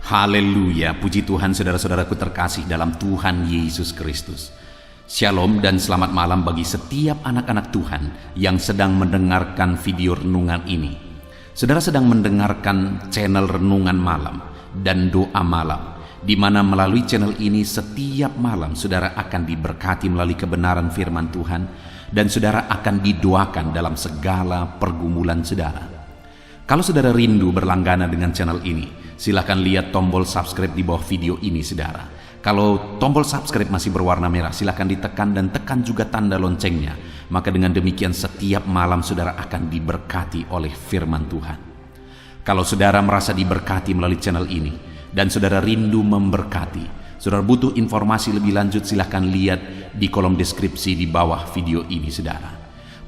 Haleluya, puji Tuhan saudara-saudaraku terkasih dalam Tuhan Yesus Kristus. Shalom dan selamat malam bagi setiap anak-anak Tuhan yang sedang mendengarkan video renungan ini. Saudara sedang mendengarkan channel Renungan Malam dan Doa Malam, di mana melalui channel ini setiap malam saudara akan diberkati melalui kebenaran firman Tuhan, dan saudara akan didoakan dalam segala pergumulan saudara. Kalau saudara rindu berlangganan dengan channel ini, silakan lihat tombol subscribe di bawah video ini saudara. Kalau tombol subscribe masih berwarna merah, silakan ditekan dan tekan juga tanda loncengnya. Maka dengan demikian setiap malam saudara akan diberkati oleh firman Tuhan. Kalau saudara merasa diberkati melalui channel ini dan saudara rindu memberkati, saudara butuh informasi lebih lanjut, silakan lihat di kolom deskripsi di bawah video ini saudara.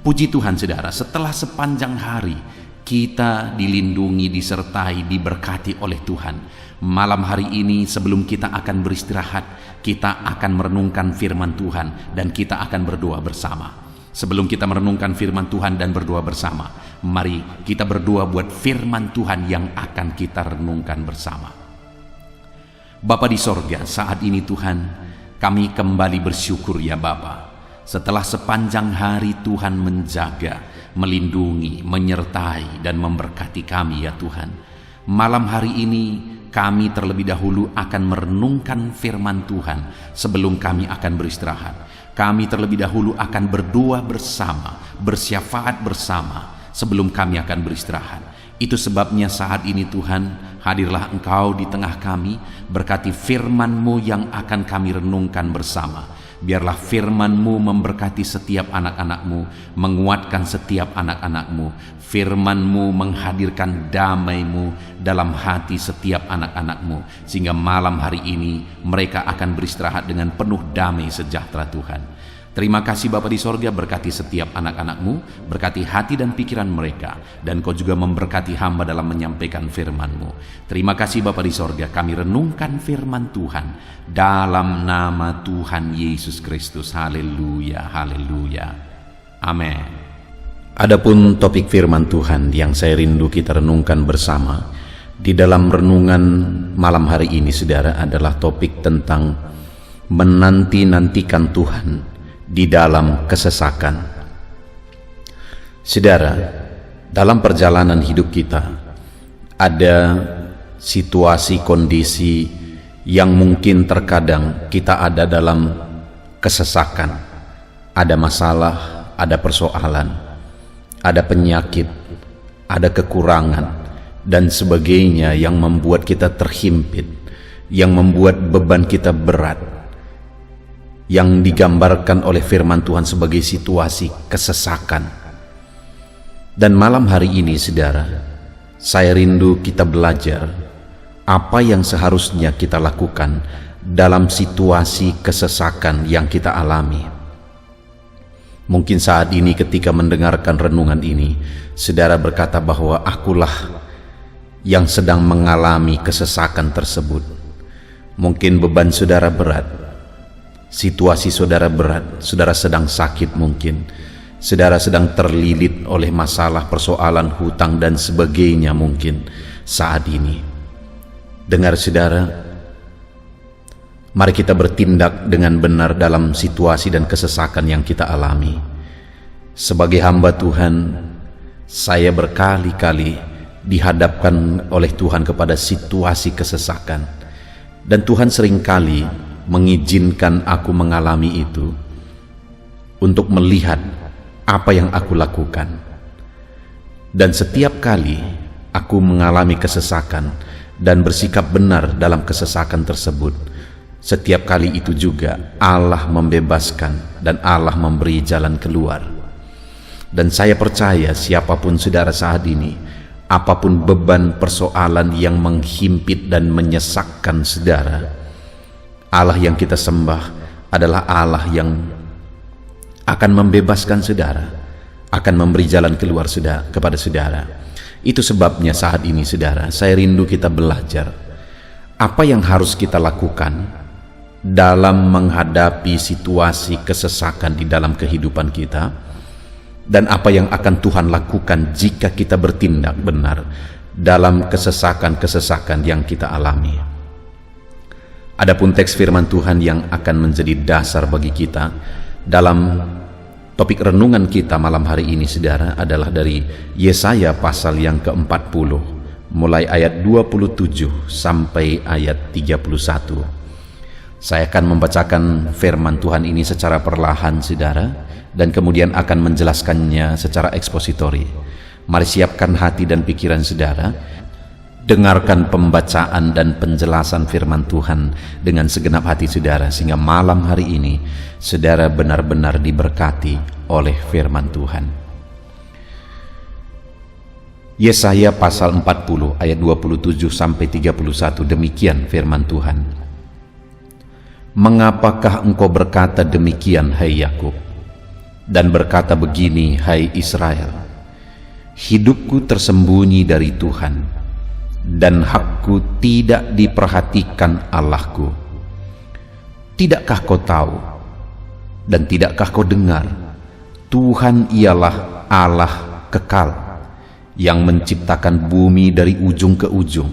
Puji Tuhan saudara, setelah sepanjang hari kita dilindungi, disertai, diberkati oleh Tuhan. Malam hari ini sebelum kita akan beristirahat, kita akan merenungkan firman Tuhan dan kita akan berdoa bersama. Sebelum kita merenungkan firman Tuhan dan berdoa bersama, mari kita berdoa buat firman Tuhan yang akan kita renungkan bersama. Bapa di sorga, saat ini Tuhan, kami kembali bersyukur ya Bapa. Setelah sepanjang hari Tuhan menjaga, melindungi, menyertai, dan memberkati kami ya Tuhan. Malam hari ini kami terlebih dahulu akan merenungkan firman Tuhan sebelum kami akan beristirahat. Kami terlebih dahulu akan berdoa bersama, bersyafaat bersama sebelum kami akan beristirahat. Itu sebabnya saat ini Tuhan, hadirlah Engkau di tengah kami, berkati firman-Mu yang akan kami renungkan bersama. Biarlah firman-Mu memberkati setiap anak-anak-Mu, menguatkan setiap anak-anak-Mu. Firman-Mu menghadirkan damai-Mu dalam hati setiap anak-anak-Mu, sehingga malam hari ini mereka akan beristirahat dengan penuh damai sejahtera Tuhan. Terima kasih Bapa di sorga, berkati setiap anak-anak-Mu, berkati hati dan pikiran mereka, dan Kau juga memberkati hamba dalam menyampaikan firman-Mu. Terima kasih Bapa di sorga, kami renungkan firman Tuhan dalam nama Tuhan Yesus Kristus. Haleluya, haleluya, amin. Adapun topik firman Tuhan yang saya rindu kita renungkan bersama di dalam renungan malam hari ini saudara adalah topik tentang menanti-nantikan Tuhan di dalam kesesakan. Saudara, dalam perjalanan hidup kita ada situasi kondisi yang mungkin terkadang kita ada dalam kesesakan. Ada masalah, ada persoalan, ada penyakit, ada kekurangan dan sebagainya yang membuat kita terhimpit, yang membuat beban kita berat, yang digambarkan oleh firman Tuhan sebagai situasi kesesakan. Dan malam hari ini saudara, saya rindu kita belajar apa yang seharusnya kita lakukan dalam situasi kesesakan yang kita alami. Mungkin saat ini ketika mendengarkan renungan ini, saudara berkata bahwa akulah yang sedang mengalami kesesakan tersebut. Mungkin beban saudara berat, situasi saudara berat, saudara sedang sakit mungkin, saudara sedang terlilit oleh masalah, persoalan, hutang dan sebagainya mungkin saat ini. Dengar saudara, mari kita bertindak dengan benar dalam situasi dan kesesakan yang kita alami. Sebagai hamba Tuhan, saya berkali-kali dihadapkan oleh Tuhan kepada situasi kesesakan, dan Tuhan seringkali mengizinkan aku mengalami itu untuk melihat apa yang aku lakukan. Dan setiap kali aku mengalami kesesakan dan bersikap benar dalam kesesakan tersebut, setiap kali itu juga Allah membebaskan dan Allah memberi jalan keluar. Dan saya percaya siapapun saudara saat ini, apapun beban persoalan yang menghimpit dan menyesakkan saudara, Allah yang kita sembah adalah Allah yang akan membebaskan saudara, akan memberi jalan keluar kepada saudara. Itu sebabnya saat ini saudara, saya rindu kita belajar apa yang harus kita lakukan dalam menghadapi situasi kesesakan di dalam kehidupan kita, dan apa yang akan Tuhan lakukan jika kita bertindak benar dalam kesesakan-kesesakan yang kita alami. Adapun teks firman Tuhan yang akan menjadi dasar bagi kita dalam topik renungan kita malam hari ini, saudara, adalah dari Yesaya pasal yang ke-40, mulai ayat 27 sampai ayat 31. Saya akan membacakan firman Tuhan ini secara perlahan, saudara, dan kemudian akan menjelaskannya secara ekspositori. Mari siapkan hati dan pikiran saudara, dengarkan pembacaan dan penjelasan firman Tuhan dengan segenap hati saudara, sehingga malam hari ini saudara benar-benar diberkati oleh firman Tuhan. Yesaya pasal 40 ayat 27 sampai 31, demikian firman Tuhan. Mengapakah engkau berkata demikian, hai Yakub, dan berkata begini, hai Israel? Hidupku tersembunyi dari Tuhan, dan hakku tidak diperhatikan Allahku. Tidakkah kau tahu dan tidakkah kau dengar? Tuhan ialah Allah kekal yang menciptakan bumi dari ujung ke ujung.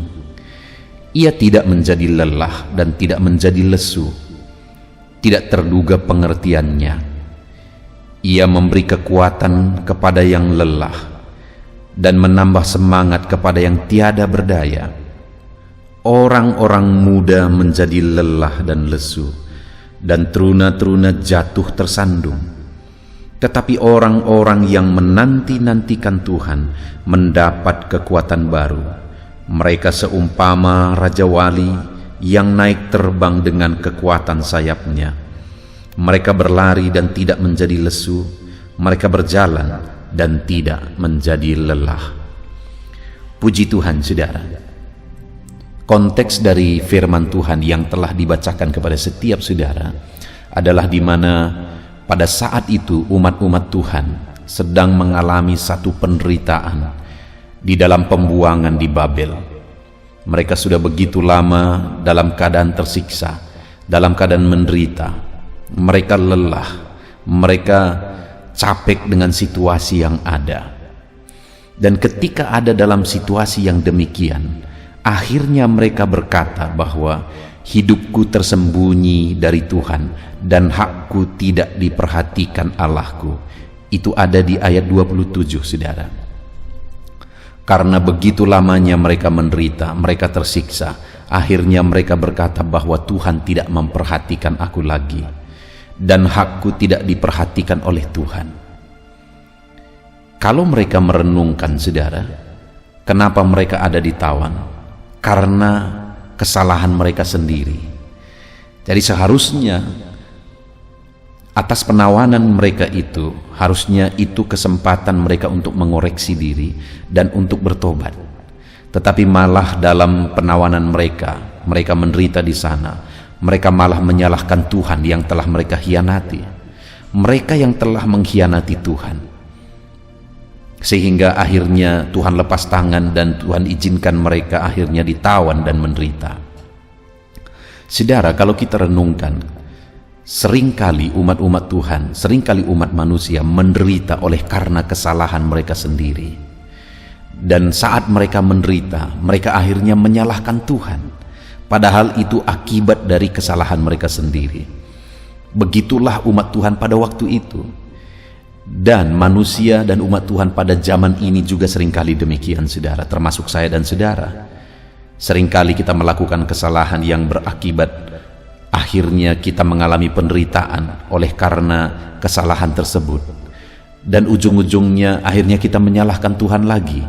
Ia tidak menjadi lelah dan tidak menjadi lesu, tidak terduga pengertiannya. Ia memberi kekuatan kepada yang lelah dan menambah semangat kepada yang tiada berdaya. Orang-orang muda menjadi lelah dan lesu, dan teruna-teruna jatuh tersandung. Tetapi orang-orang yang menanti-nantikan Tuhan mendapat kekuatan baru. Mereka seumpama Raja Wali yang naik terbang dengan kekuatan sayapnya. Mereka berlari dan tidak menjadi lesu, mereka berjalan dan tidak menjadi lelah. Puji Tuhan, saudara. Konteks dari firman Tuhan yang telah dibacakan kepada setiap saudara adalah di mana pada saat itu umat-umat Tuhan sedang mengalami satu penderitaan di dalam pembuangan di Babel. Mereka sudah begitu lama dalam keadaan tersiksa, dalam keadaan menderita. Mereka lelah, mereka capek dengan situasi yang ada. Dan ketika ada dalam situasi yang demikian, akhirnya mereka berkata bahwa hidupku tersembunyi dari Tuhan dan hakku tidak diperhatikan Allahku. Itu ada di ayat 27, saudara. Karena begitu lamanya mereka menderita, mereka tersiksa, akhirnya mereka berkata bahwa Tuhan tidak memperhatikan aku lagi, dan hakku tidak diperhatikan oleh Tuhan. Kalau mereka merenungkan, saudara, kenapa mereka ada ditawan? Karena kesalahan mereka sendiri. Jadi seharusnya atas penawanan mereka itu, harusnya itu kesempatan mereka untuk mengoreksi diri dan untuk bertobat. Tetapi malah dalam penawanan mereka, mereka menderita di sana. Mereka malah menyalahkan Tuhan yang telah mereka hianati. Mereka yang telah mengkhianati Tuhan, sehingga akhirnya Tuhan lepas tangan dan Tuhan izinkan mereka akhirnya ditawan dan menderita. Saudara, kalau kita renungkan, seringkali umat-umat Tuhan, seringkali umat manusia menderita oleh karena kesalahan mereka sendiri. Dan saat mereka menderita, mereka akhirnya menyalahkan Tuhan, padahal itu akibat dari kesalahan mereka sendiri. Begitulah umat Tuhan pada waktu itu. Dan manusia dan umat Tuhan pada zaman ini juga seringkali demikian, saudara, termasuk saya dan saudara. Seringkali kita melakukan kesalahan yang berakibat akhirnya kita mengalami penderitaan oleh karena kesalahan tersebut. Dan ujung-ujungnya akhirnya kita menyalahkan Tuhan lagi,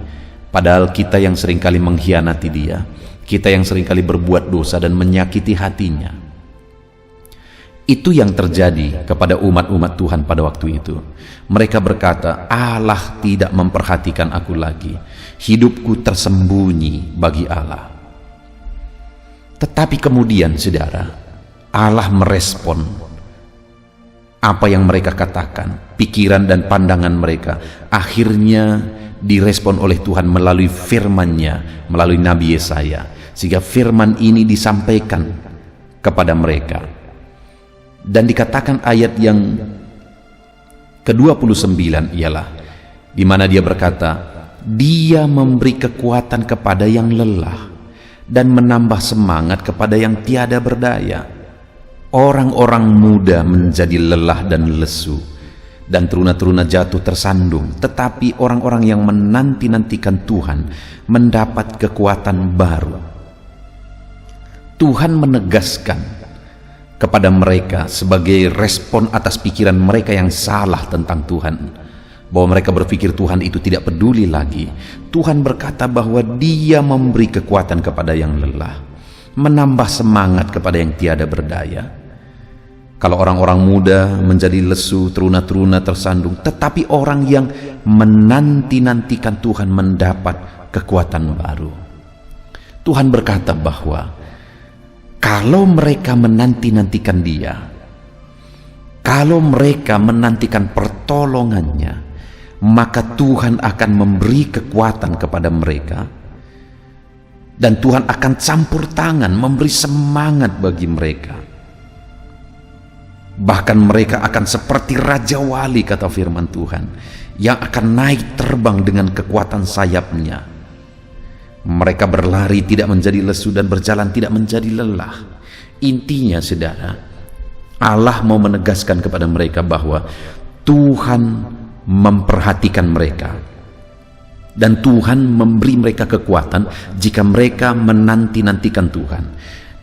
padahal kita yang seringkali mengkhianati Dia, kita yang seringkali berbuat dosa dan menyakiti hatinya. Itu yang terjadi kepada umat-umat Tuhan pada waktu itu. Mereka berkata, Allah tidak memperhatikan aku lagi, hidupku tersembunyi bagi Allah. Tetapi kemudian, saudara, Allah merespon apa yang mereka katakan, pikiran dan pandangan mereka akhirnya direspon oleh Tuhan melalui firman-Nya, melalui Nabi Yesaya, sehingga firman ini disampaikan kepada mereka. Dan dikatakan ayat yang ke-29 ialah di mana Dia berkata, Dia memberi kekuatan kepada yang lelah dan menambah semangat kepada yang tiada berdaya. Orang-orang muda menjadi lelah dan lesu, dan teruna-teruna jatuh tersandung, tetapi orang-orang yang menanti-nantikan Tuhan mendapat kekuatan baru. Tuhan menegaskan kepada mereka sebagai respon atas pikiran mereka yang salah tentang Tuhan, bahwa mereka berpikir Tuhan itu tidak peduli lagi. Tuhan berkata bahwa Dia memberi kekuatan kepada yang lelah, menambah semangat kepada yang tiada berdaya. Kalau orang-orang muda menjadi lesu, teruna-teruna tersandung, tetapi orang yang menanti-nantikan Tuhan mendapat kekuatan baru. Tuhan berkata bahwa kalau mereka menanti-nantikan Dia, kalau mereka menantikan pertolongannya, maka Tuhan akan memberi kekuatan kepada mereka, dan Tuhan akan campur tangan memberi semangat bagi mereka. Bahkan mereka akan seperti Raja Wali, kata firman Tuhan, yang akan naik terbang dengan kekuatan sayapnya. Mereka berlari tidak menjadi lesu dan berjalan tidak menjadi lelah. Intinya, saudara, Allah mau menegaskan kepada mereka bahwa Tuhan memperhatikan mereka, dan Tuhan memberi mereka kekuatan jika mereka menanti-nantikan Tuhan.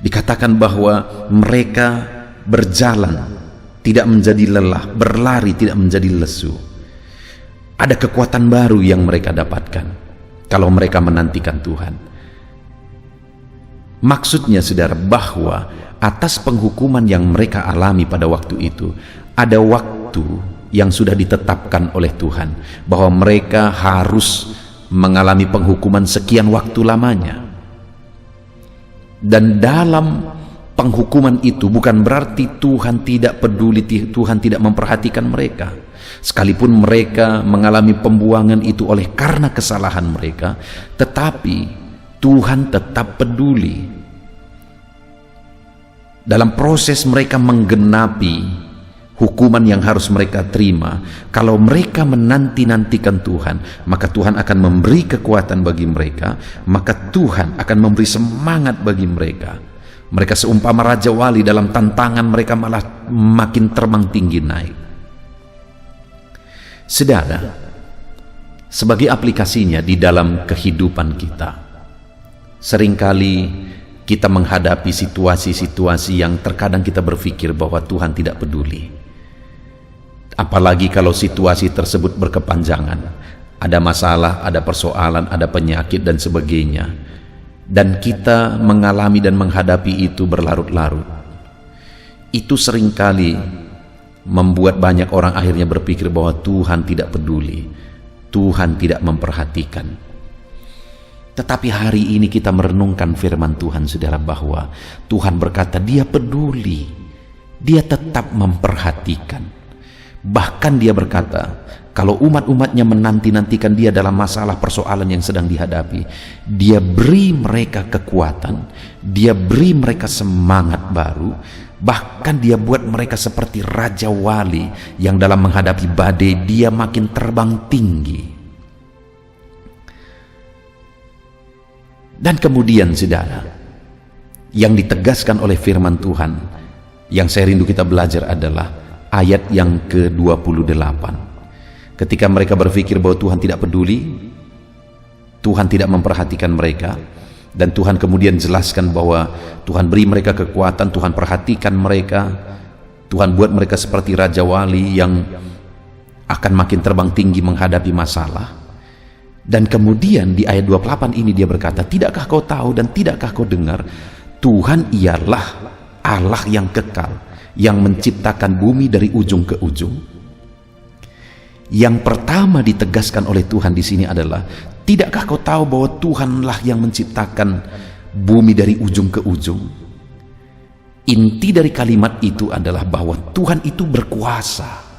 Dikatakan bahwa mereka berjalan tidak menjadi lelah, berlari tidak menjadi lesu. Ada kekuatan baru yang mereka dapatkan kalau mereka menantikan Tuhan. Maksudnya, saudara, bahwa atas penghukuman yang mereka alami pada waktu itu, ada waktu yang sudah ditetapkan oleh Tuhan bahwa mereka harus mengalami penghukuman sekian waktu lamanya. Dan dalam penghukuman itu bukan berarti Tuhan tidak peduli, Tuhan tidak memperhatikan mereka. Sekalipun mereka mengalami pembuangan itu oleh karena kesalahan mereka, tetapi Tuhan tetap peduli. Dalam proses mereka menggenapi hukuman yang harus mereka terima, kalau mereka menanti-nantikan Tuhan, maka Tuhan akan memberi kekuatan bagi mereka, maka Tuhan akan memberi semangat bagi mereka. Mereka seumpama Raja Wali, dalam tantangan mereka malah makin terbang tinggi naik. Saudara, sebagai aplikasinya di dalam kehidupan kita, seringkali kita menghadapi situasi-situasi yang terkadang kita berpikir bahwa Tuhan tidak peduli. Apalagi kalau situasi tersebut berkepanjangan, ada masalah, ada persoalan, ada penyakit dan sebagainya, dan kita mengalami dan menghadapi itu berlarut-larut. Itu seringkali membuat banyak orang akhirnya berpikir bahwa Tuhan tidak peduli, Tuhan tidak memperhatikan. Tetapi hari ini kita merenungkan firman Tuhan, saudara, bahwa Tuhan berkata Dia peduli, Dia tetap memperhatikan. Bahkan Dia berkata, kalau umat-umatnya menanti-nantikan Dia dalam masalah persoalan yang sedang dihadapi, Dia beri mereka kekuatan, Dia beri mereka semangat baru, bahkan Dia buat mereka seperti Raja Wali yang dalam menghadapi badai dia makin terbang tinggi. Dan kemudian, saudara, yang ditegaskan oleh firman Tuhan yang saya rindu kita belajar adalah ayat yang ke-28. Ketika mereka berpikir bahwa Tuhan tidak peduli, Tuhan tidak memperhatikan mereka, dan Tuhan kemudian jelaskan bahwa Tuhan beri mereka kekuatan, Tuhan perhatikan mereka, Tuhan buat mereka seperti Raja Wali yang akan makin terbang tinggi menghadapi masalah. Dan kemudian di ayat 28 ini Dia berkata, tidakkah kau tahu dan tidakkah kau dengar, Tuhan ialah Allah yang kekal, yang menciptakan bumi dari ujung ke ujung. Yang pertama ditegaskan oleh Tuhan di sini adalah, tidakkah kau tahu bahwa Tuhanlah yang menciptakan bumi dari ujung ke ujung? Inti dari kalimat itu adalah bahwa Tuhan itu berkuasa.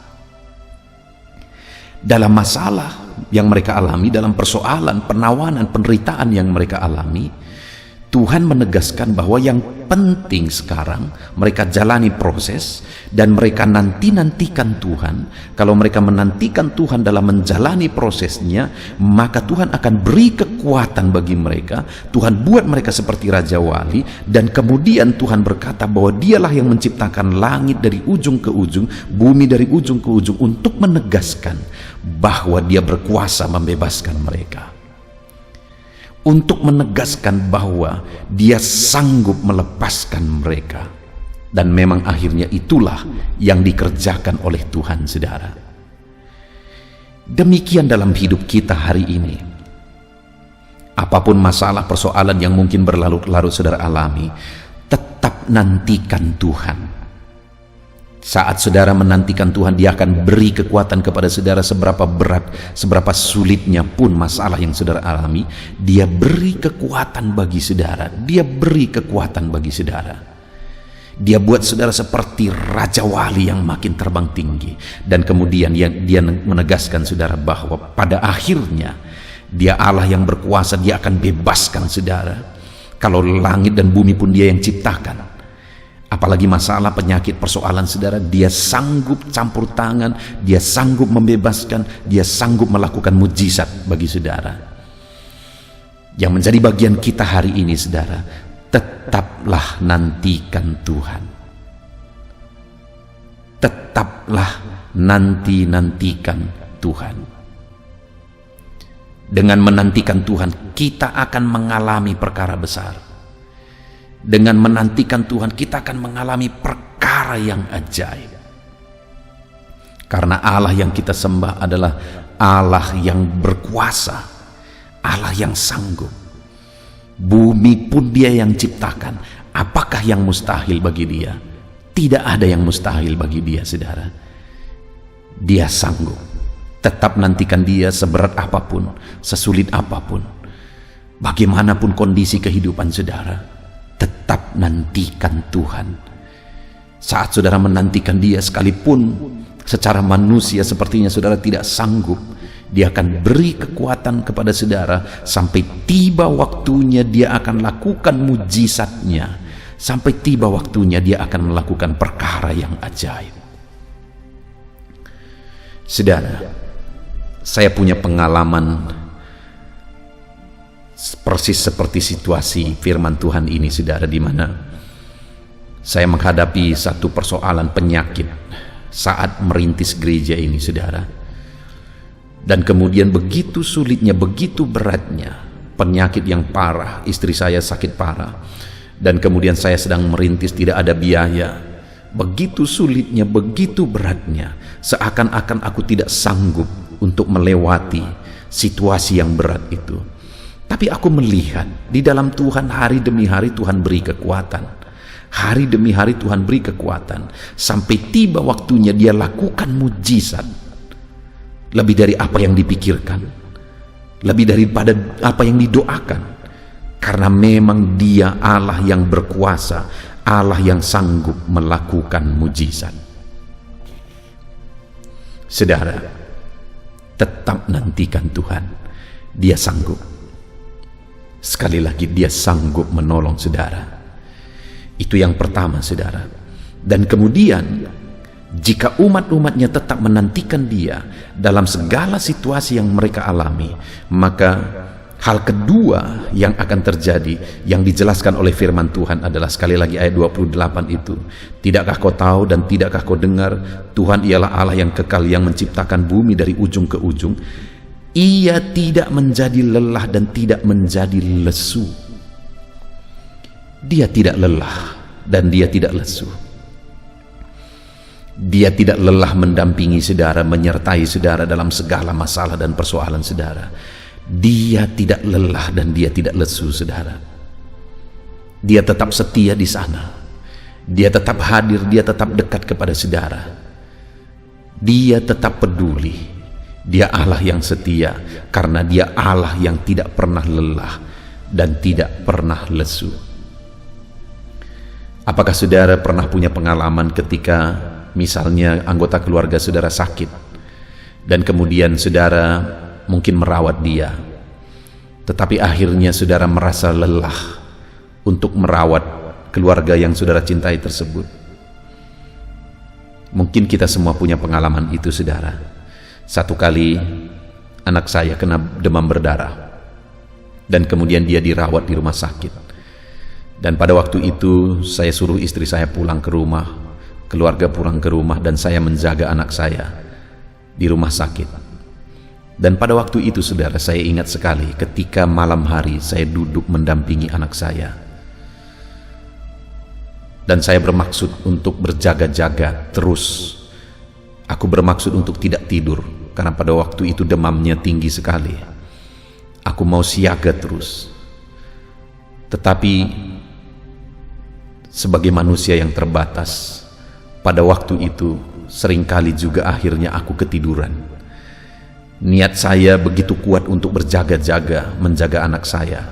Dalam masalah yang mereka alami, dalam persoalan, penawanan, penderitaan yang mereka alami, Tuhan menegaskan bahwa yang penting sekarang mereka jalani proses dan mereka nantikan Tuhan. Kalau mereka menantikan Tuhan dalam menjalani prosesnya, maka Tuhan akan beri kekuatan bagi mereka. Tuhan buat mereka seperti Raja Wali, dan kemudian Tuhan berkata bahwa dialah yang menciptakan langit dari ujung ke ujung, bumi dari ujung ke ujung, untuk menegaskan bahwa dia berkuasa membebaskan mereka, untuk menegaskan bahwa dia sanggup melepaskan mereka. Dan memang akhirnya itulah yang dikerjakan oleh Tuhan, saudara. Demikian dalam hidup kita hari ini. Apapun masalah persoalan yang mungkin berlarut-larut saudara alami, tetap nantikan Tuhan. Saat saudara menantikan Tuhan, dia akan beri kekuatan kepada saudara. Seberapa berat, seberapa sulitnya pun masalah yang saudara alami, dia beri kekuatan bagi saudara. Dia beri kekuatan bagi saudara. Dia buat saudara seperti Raja Wali yang makin terbang tinggi. Dan kemudian dia menegaskan saudara bahwa pada akhirnya dia Allah yang berkuasa. Dia akan bebaskan saudara. Kalau langit dan bumi pun dia yang ciptakan, apalagi masalah, penyakit, persoalan saudara, dia sanggup campur tangan, dia sanggup membebaskan, dia sanggup melakukan mujizat bagi saudara. Yang menjadi bagian kita hari ini, saudara, tetaplah nantikan Tuhan. Tetaplah nantikan Tuhan. Dengan menantikan Tuhan, kita akan mengalami perkara besar. Dengan menantikan Tuhan, kita akan mengalami perkara yang ajaib. Karena Allah yang kita sembah adalah Allah yang berkuasa, Allah yang sanggup. Bumi pun dia yang ciptakan. Apakah yang mustahil bagi dia? Tidak ada yang mustahil bagi dia, saudara. Dia sanggup. Tetap nantikan dia seberat apapun, sesulit apapun. Bagaimanapun kondisi kehidupan saudara, tetap nantikan Tuhan. Saat saudara menantikan dia, sekalipun secara manusia sepertinya saudara tidak sanggup, dia akan beri kekuatan kepada saudara. Sampai tiba waktunya dia akan lakukan mujizatnya. Sampai tiba waktunya dia akan melakukan perkara yang ajaib. Saudara, saya punya pengalaman persis seperti situasi firman Tuhan ini, saudara, di mana saya menghadapi satu persoalan penyakit saat merintis gereja ini, saudara. Dan kemudian begitu sulitnya, begitu beratnya, penyakit yang parah, istri saya sakit parah, dan kemudian saya sedang merintis, tidak ada biaya. Begitu sulitnya, begitu beratnya, seakan-akan aku tidak sanggup untuk melewati situasi yang berat itu. Tapi aku melihat di dalam Tuhan, hari demi hari Tuhan beri kekuatan. Hari demi hari Tuhan beri kekuatan. Sampai tiba waktunya dia lakukan mujizat. Lebih dari apa yang dipikirkan. Lebih daripada apa yang didoakan. Karena memang dia Allah yang berkuasa. Allah yang sanggup melakukan mujizat. Saudara, tetap nantikan Tuhan. Dia sanggup. Sekali lagi, dia sanggup menolong saudara. Itu yang pertama, saudara. Dan kemudian, jika umat-umatnya tetap menantikan dia dalam segala situasi yang mereka alami, maka hal kedua yang akan terjadi, yang dijelaskan oleh firman Tuhan adalah, sekali lagi ayat 28 itu, tidakkah kau tahu dan tidakkah kau dengar, Tuhan ialah Allah yang kekal, yang menciptakan bumi dari ujung ke ujung. Ia tidak menjadi lelah dan tidak menjadi lesu. Dia tidak lelah dan dia tidak lesu. Dia tidak lelah mendampingi saudara, menyertai saudara dalam segala masalah dan persoalan saudara. Dia tidak lelah dan dia tidak lesu, saudara. Dia tetap setia di sana. Dia tetap hadir, dia tetap dekat kepada saudara. Dia tetap peduli. Dia Allah yang setia, karena dia Allah yang tidak pernah lelah dan tidak pernah lesu. Apakah saudara pernah punya pengalaman ketika misalnya anggota keluarga saudara sakit, dan kemudian saudara mungkin merawat dia, tetapi akhirnya saudara merasa lelah, untuk merawat keluarga yang saudara cintai tersebut. Mungkin kita semua punya pengalaman itu, saudara. Satu kali anak saya kena demam berdarah, dan kemudian dia dirawat di rumah sakit. Dan pada waktu itu saya suruh istri saya pulang ke rumah, keluarga pulang ke rumah, dan saya menjaga anak saya di rumah sakit. Dan pada waktu itu, saudara, saya ingat sekali ketika malam hari saya duduk mendampingi anak saya, dan saya bermaksud untuk berjaga-jaga terus. Aku bermaksud untuk tidak tidur, karena pada waktu itu demamnya tinggi sekali. Aku mau siaga terus. Tetapi sebagai manusia yang terbatas, pada waktu itu seringkali juga akhirnya aku ketiduran. Niat saya begitu kuat untuk berjaga-jaga menjaga anak saya,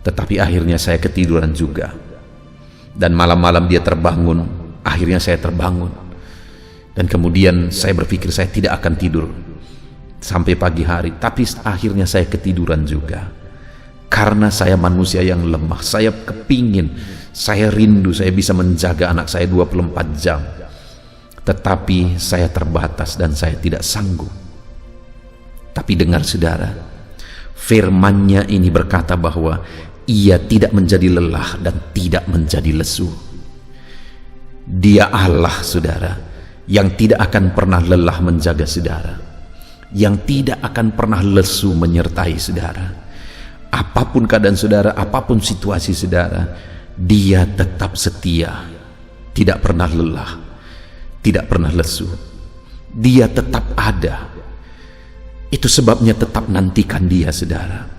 tetapi akhirnya saya ketiduran juga. Dan malam-malam dia terbangun, akhirnya saya terbangun. Dan kemudian saya berpikir saya tidak akan tidur sampai pagi hari, tapi akhirnya saya ketiduran juga. Karena saya manusia yang lemah, saya kepingin, saya rindu saya bisa menjaga anak saya 24 jam. Tetapi saya terbatas dan saya tidak sanggup. Tapi dengar, saudara, firman-Nya ini berkata bahwa Ia tidak menjadi lelah dan tidak menjadi lesu. Dia Allah, saudara, yang tidak akan pernah lelah menjaga saudara, yang tidak akan pernah lesu menyertai saudara. Apapun keadaan saudara, apapun situasi saudara, Dia tetap setia, tidak pernah lelah, tidak pernah lesu. Dia tetap ada. Itu sebabnya tetap nantikan Dia, saudara.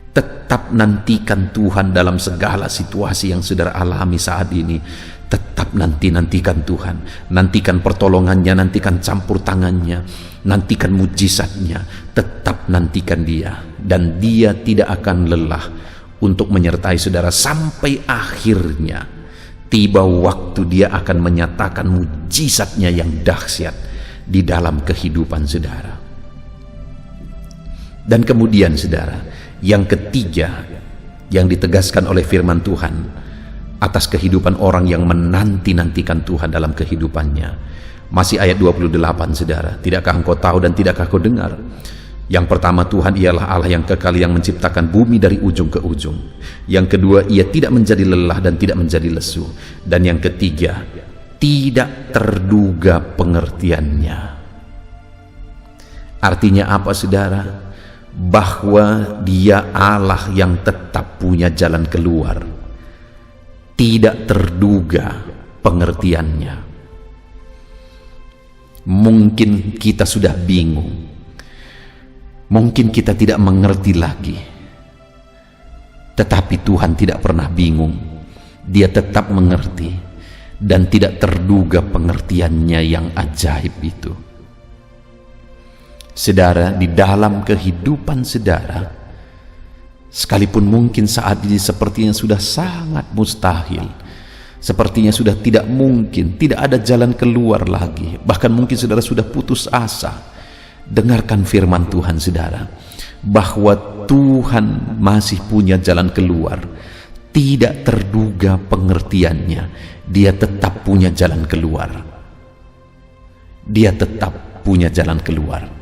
Tetap nantikan Tuhan dalam segala situasi yang saudara alami saat ini. Tetap nantikan Tuhan. Nantikan pertolongannya, nantikan campur tangannya, nantikan mujizatnya. Tetap nantikan Dia. Dan Dia tidak akan lelah untuk menyertai saudara sampai akhirnya tiba waktu Dia akan menyatakan mujizatnya yang dahsyat di dalam kehidupan saudara. Dan kemudian saudara, yang ketiga yang ditegaskan oleh firman Tuhan atas kehidupan orang yang menanti-nantikan Tuhan dalam kehidupannya, masih ayat 28, saudara. Tidakkah engkau tahu dan tidakkah kau dengar? Yang pertama, Tuhan ialah Allah yang kekal, yang menciptakan bumi dari ujung ke ujung. Yang kedua, Ia tidak menjadi lelah dan tidak menjadi lesu. Dan yang ketiga, tidak terduga pengertiannya. Artinya apa, saudara? Bahwa Dia Allah yang tetap punya jalan keluar, tidak terduga pengertiannya. Mungkin kita sudah bingung, mungkin kita tidak mengerti lagi, tetapi Tuhan tidak pernah bingung. Dia tetap mengerti dan tidak terduga pengertiannya yang ajaib itu. Saudara, di dalam kehidupan saudara, sekalipun mungkin saat ini sepertinya sudah sangat mustahil, sepertinya sudah tidak mungkin, tidak ada jalan keluar lagi, bahkan mungkin saudara sudah putus asa, dengarkan firman Tuhan saudara, bahwa Tuhan masih punya jalan keluar. Tidak terduga pengertiannya, Dia tetap punya jalan keluar. Dia tetap punya jalan keluar.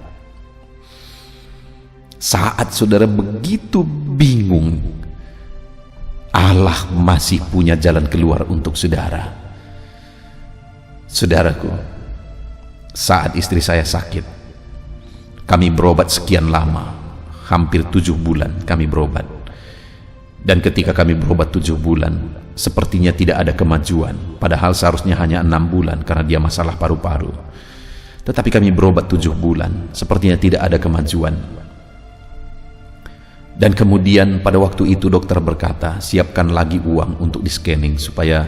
Saat saudara begitu bingung, Allah masih punya jalan keluar untuk saudara. Saudaraku, saat istri saya sakit, kami berobat sekian lama, hampir 7 bulan kami berobat. Dan ketika kami berobat 7 bulan, sepertinya tidak ada kemajuan, padahal seharusnya hanya 6 bulan karena dia masalah paru-paru. Tetapi kami berobat 7 bulan, sepertinya tidak ada kemajuan. Dan kemudian pada waktu itu dokter berkata, siapkan lagi uang untuk di-scanning supaya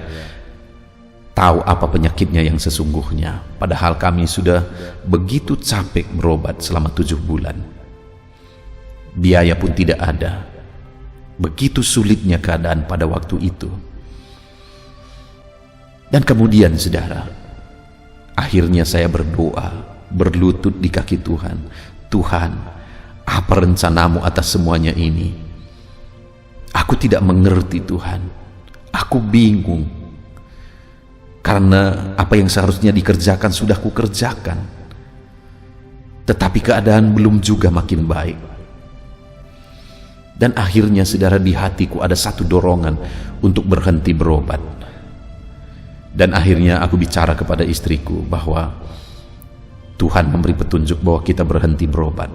tahu apa penyakitnya yang sesungguhnya. Padahal kami sudah begitu capek berobat selama 7 bulan. Biaya pun tidak ada. Begitu sulitnya keadaan pada waktu itu. Dan kemudian saudara, akhirnya saya berdoa, berlutut di kaki Tuhan. Tuhan, apa rencanamu atas semuanya ini? Aku tidak mengerti Tuhan. Aku bingung. Karena apa yang seharusnya dikerjakan sudah kukerjakan. Tetapi keadaan belum juga makin baik. Dan akhirnya saudara, di hatiku ada satu dorongan untuk berhenti berobat. Dan akhirnya aku bicara kepada istriku bahwa Tuhan memberi petunjuk bahwa kita berhenti berobat.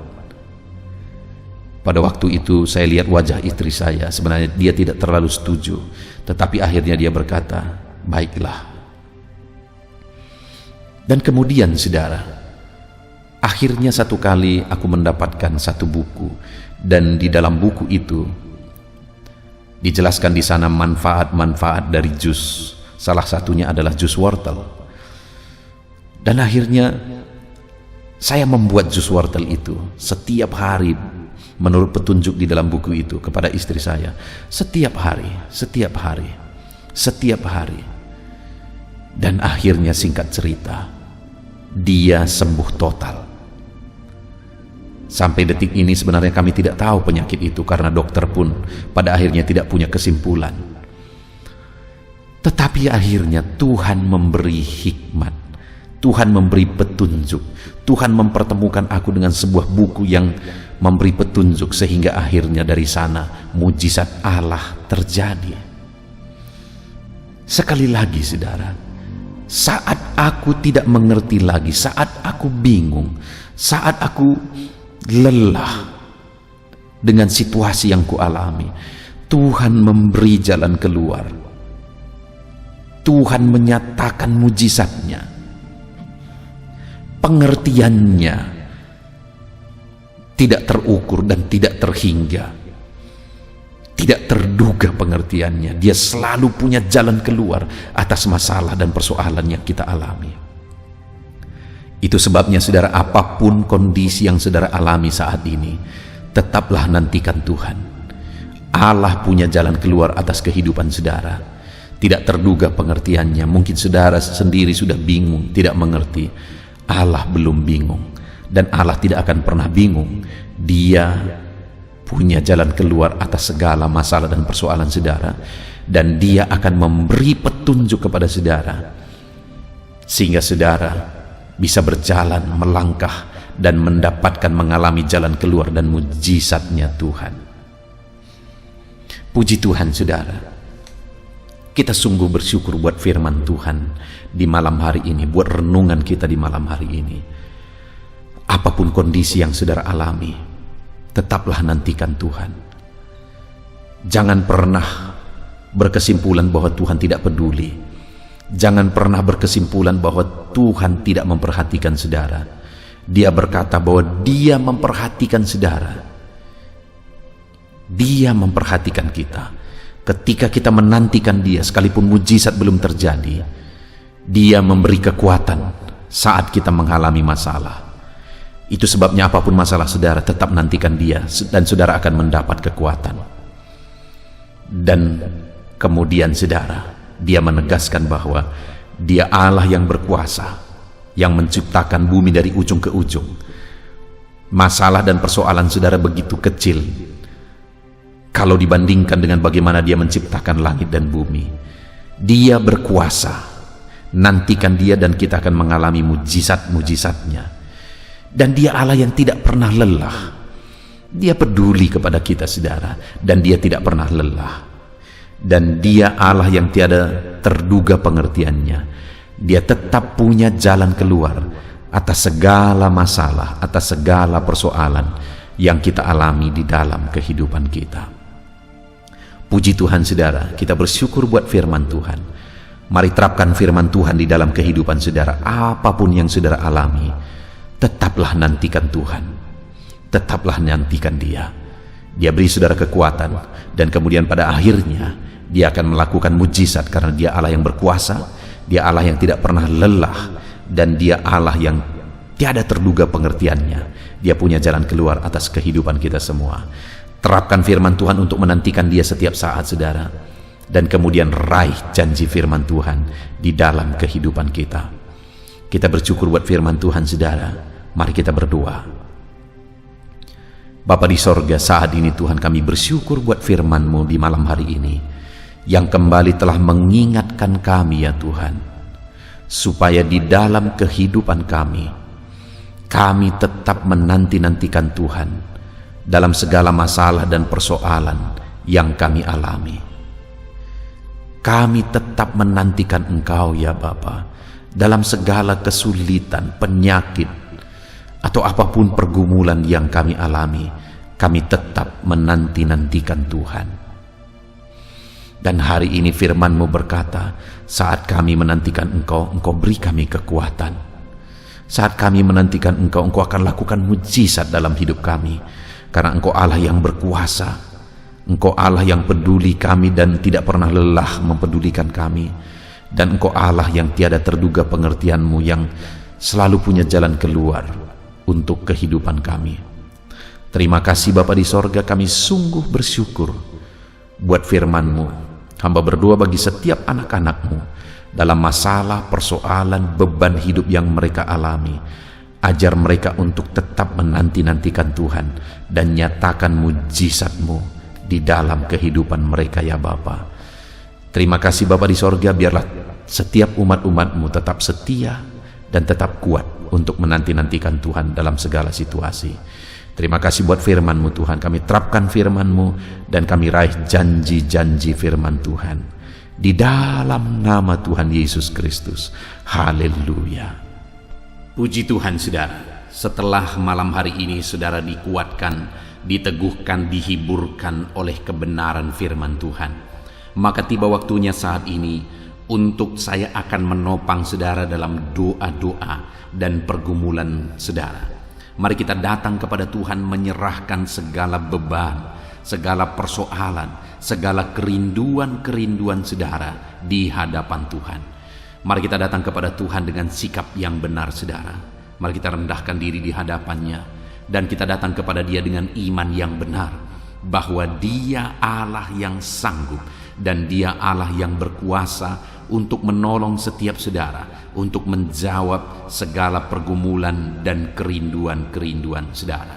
Pada waktu itu saya lihat wajah istri saya, sebenarnya dia tidak terlalu setuju, tetapi akhirnya dia berkata, baiklah. Dan kemudian saudara, akhirnya satu kali aku mendapatkan satu buku, dan di dalam buku itu dijelaskan di sana manfaat-manfaat dari jus. Salah satunya adalah jus wortel. Dan akhirnya saya membuat jus wortel itu setiap hari menurut petunjuk di dalam buku itu kepada istri saya. Setiap hari. Dan akhirnya singkat cerita, dia sembuh total. Sampai detik ini sebenarnya kami tidak tahu penyakit itu karena dokter pun pada akhirnya tidak punya kesimpulan. Tetapi akhirnya Tuhan memberi hikmat, Tuhan memberi petunjuk, Tuhan mempertemukan aku dengan sebuah buku yang memberi petunjuk, sehingga akhirnya dari sana mujizat Allah terjadi. Sekali lagi saudara, saat aku tidak mengerti lagi, saat aku bingung, saat aku lelah dengan situasi yang kualami, Tuhan memberi jalan keluar. Tuhan menyatakan mujizatnya, pengertiannya tidak terukur dan tidak terhingga, tidak terduga pengertiannya. Dia selalu punya jalan keluar atas masalah dan persoalan yang kita alami. Itu sebabnya saudara, apapun kondisi yang saudara alami saat ini, tetaplah nantikan Tuhan. Allah punya jalan keluar atas kehidupan saudara. Tidak terduga pengertiannya. Mungkin saudara sendiri sudah bingung, tidak mengerti. Allah belum bingung, dan Allah tidak akan pernah bingung. Dia punya jalan keluar atas segala masalah dan persoalan saudara, dan dia akan memberi petunjuk kepada saudara sehingga saudara bisa berjalan, melangkah, dan mendapatkan mengalami jalan keluar dan mujizatnya Tuhan. Puji Tuhan saudara, kita sungguh bersyukur buat firman Tuhan di malam hari ini, buat renungan kita di malam hari ini. Apapun kondisi yang saudara alami, tetaplah nantikan Tuhan. Jangan pernah berkesimpulan bahwa Tuhan tidak peduli. Jangan pernah berkesimpulan bahwa Tuhan tidak memperhatikan saudara. Dia berkata bahwa Dia memperhatikan saudara. Dia memperhatikan kita. Ketika kita menantikan Dia, sekalipun mujizat belum terjadi, Dia memberi kekuatan saat kita mengalami masalah. Itu sebabnya apapun masalah saudara, tetap nantikan Dia, dan saudara akan mendapat kekuatan. Dan kemudian saudara, Dia menegaskan bahwa Dia Allah yang berkuasa, yang menciptakan bumi dari ujung ke ujung. Masalah dan persoalan saudara begitu kecil kalau dibandingkan dengan bagaimana Dia menciptakan langit dan bumi. Dia berkuasa. Nantikan Dia dan kita akan mengalami mujizat-mujizatnya. Dan Dia Allah yang tidak pernah lelah. Dia peduli kepada kita saudara, dan Dia tidak pernah lelah. Dan Dia Allah yang tiada terduga pengertiannya. Dia tetap punya jalan keluar atas segala masalah, atas segala persoalan yang kita alami di dalam kehidupan kita. Puji Tuhan saudara, kita bersyukur buat firman Tuhan. Mari terapkan firman Tuhan di dalam kehidupan saudara. Apapun yang saudara alami, tetaplah nantikan Tuhan. Tetaplah nantikan Dia. Dia beri saudara kekuatan, dan kemudian pada akhirnya Dia akan melakukan mujizat karena Dia Allah yang berkuasa, Dia Allah yang tidak pernah lelah, dan Dia Allah yang tiada terduga pengertiannya. Dia punya jalan keluar atas kehidupan kita semua. Terapkan firman Tuhan untuk menantikan Dia setiap saat saudara, dan kemudian raih janji firman Tuhan di dalam kehidupan kita. Kita bersyukur buat firman Tuhan saudara. Mari kita berdoa. Bapa di sorga, saat ini Tuhan kami bersyukur buat firman-Mu di malam hari ini, yang kembali telah mengingatkan kami ya Tuhan, supaya di dalam kehidupan kami tetap menanti-nantikan Tuhan dalam segala masalah dan persoalan yang kami alami. Kami tetap menantikan Engkau ya Bapa, dalam segala kesulitan, penyakit, atau apapun pergumulan yang kami alami, kami tetap menanti-nantikan Tuhan. Dan hari ini firman-Mu berkata, saat kami menantikan Engkau, Engkau beri kami kekuatan. Saat kami menantikan Engkau, Engkau akan lakukan mujizat dalam hidup kami. Karena Engkau Allah yang berkuasa, Engkau Allah yang peduli kami dan tidak pernah lelah mempedulikan kami. Dan Engkau Allah yang tiada terduga pengertian-Mu, yang selalu punya jalan keluar untuk kehidupan kami. Terima kasih Bapa di sorga, kami sungguh bersyukur buat firman-Mu. Hamba berdoa bagi setiap anak-anak-Mu dalam masalah, persoalan, beban hidup yang mereka alami. Ajar mereka untuk tetap menanti-nantikan Tuhan dan nyatakan mujizat-Mu di dalam kehidupan mereka ya Bapa. Terima kasih Bapa di sorga, biarlah setiap umat-umat-Mu tetap setia dan tetap kuat untuk menanti-nantikan Tuhan dalam segala situasi. Terima kasih buat firman-Mu Tuhan. Kami terapkan firman-Mu dan kami raih janji-janji firman Tuhan. Di dalam nama Tuhan Yesus Kristus. Haleluya. Puji Tuhan saudara. Setelah malam hari ini saudara dikuatkan, diteguhkan, dihiburkan oleh kebenaran firman Tuhan, maka tiba waktunya saat ini untuk saya akan menopang saudara dalam doa-doa dan pergumulan saudara. Mari kita datang kepada Tuhan menyerahkan segala beban, segala persoalan, segala kerinduan-kerinduan saudara di hadapan Tuhan. Mari kita datang kepada Tuhan dengan sikap yang benar saudara. Mari kita rendahkan diri di hadapannya dan kita datang kepada Dia dengan iman yang benar, bahwa Dia Allah yang sanggup dan Dia Allah yang berkuasa untuk menolong setiap saudara, untuk menjawab segala pergumulan dan kerinduan-kerinduan saudara.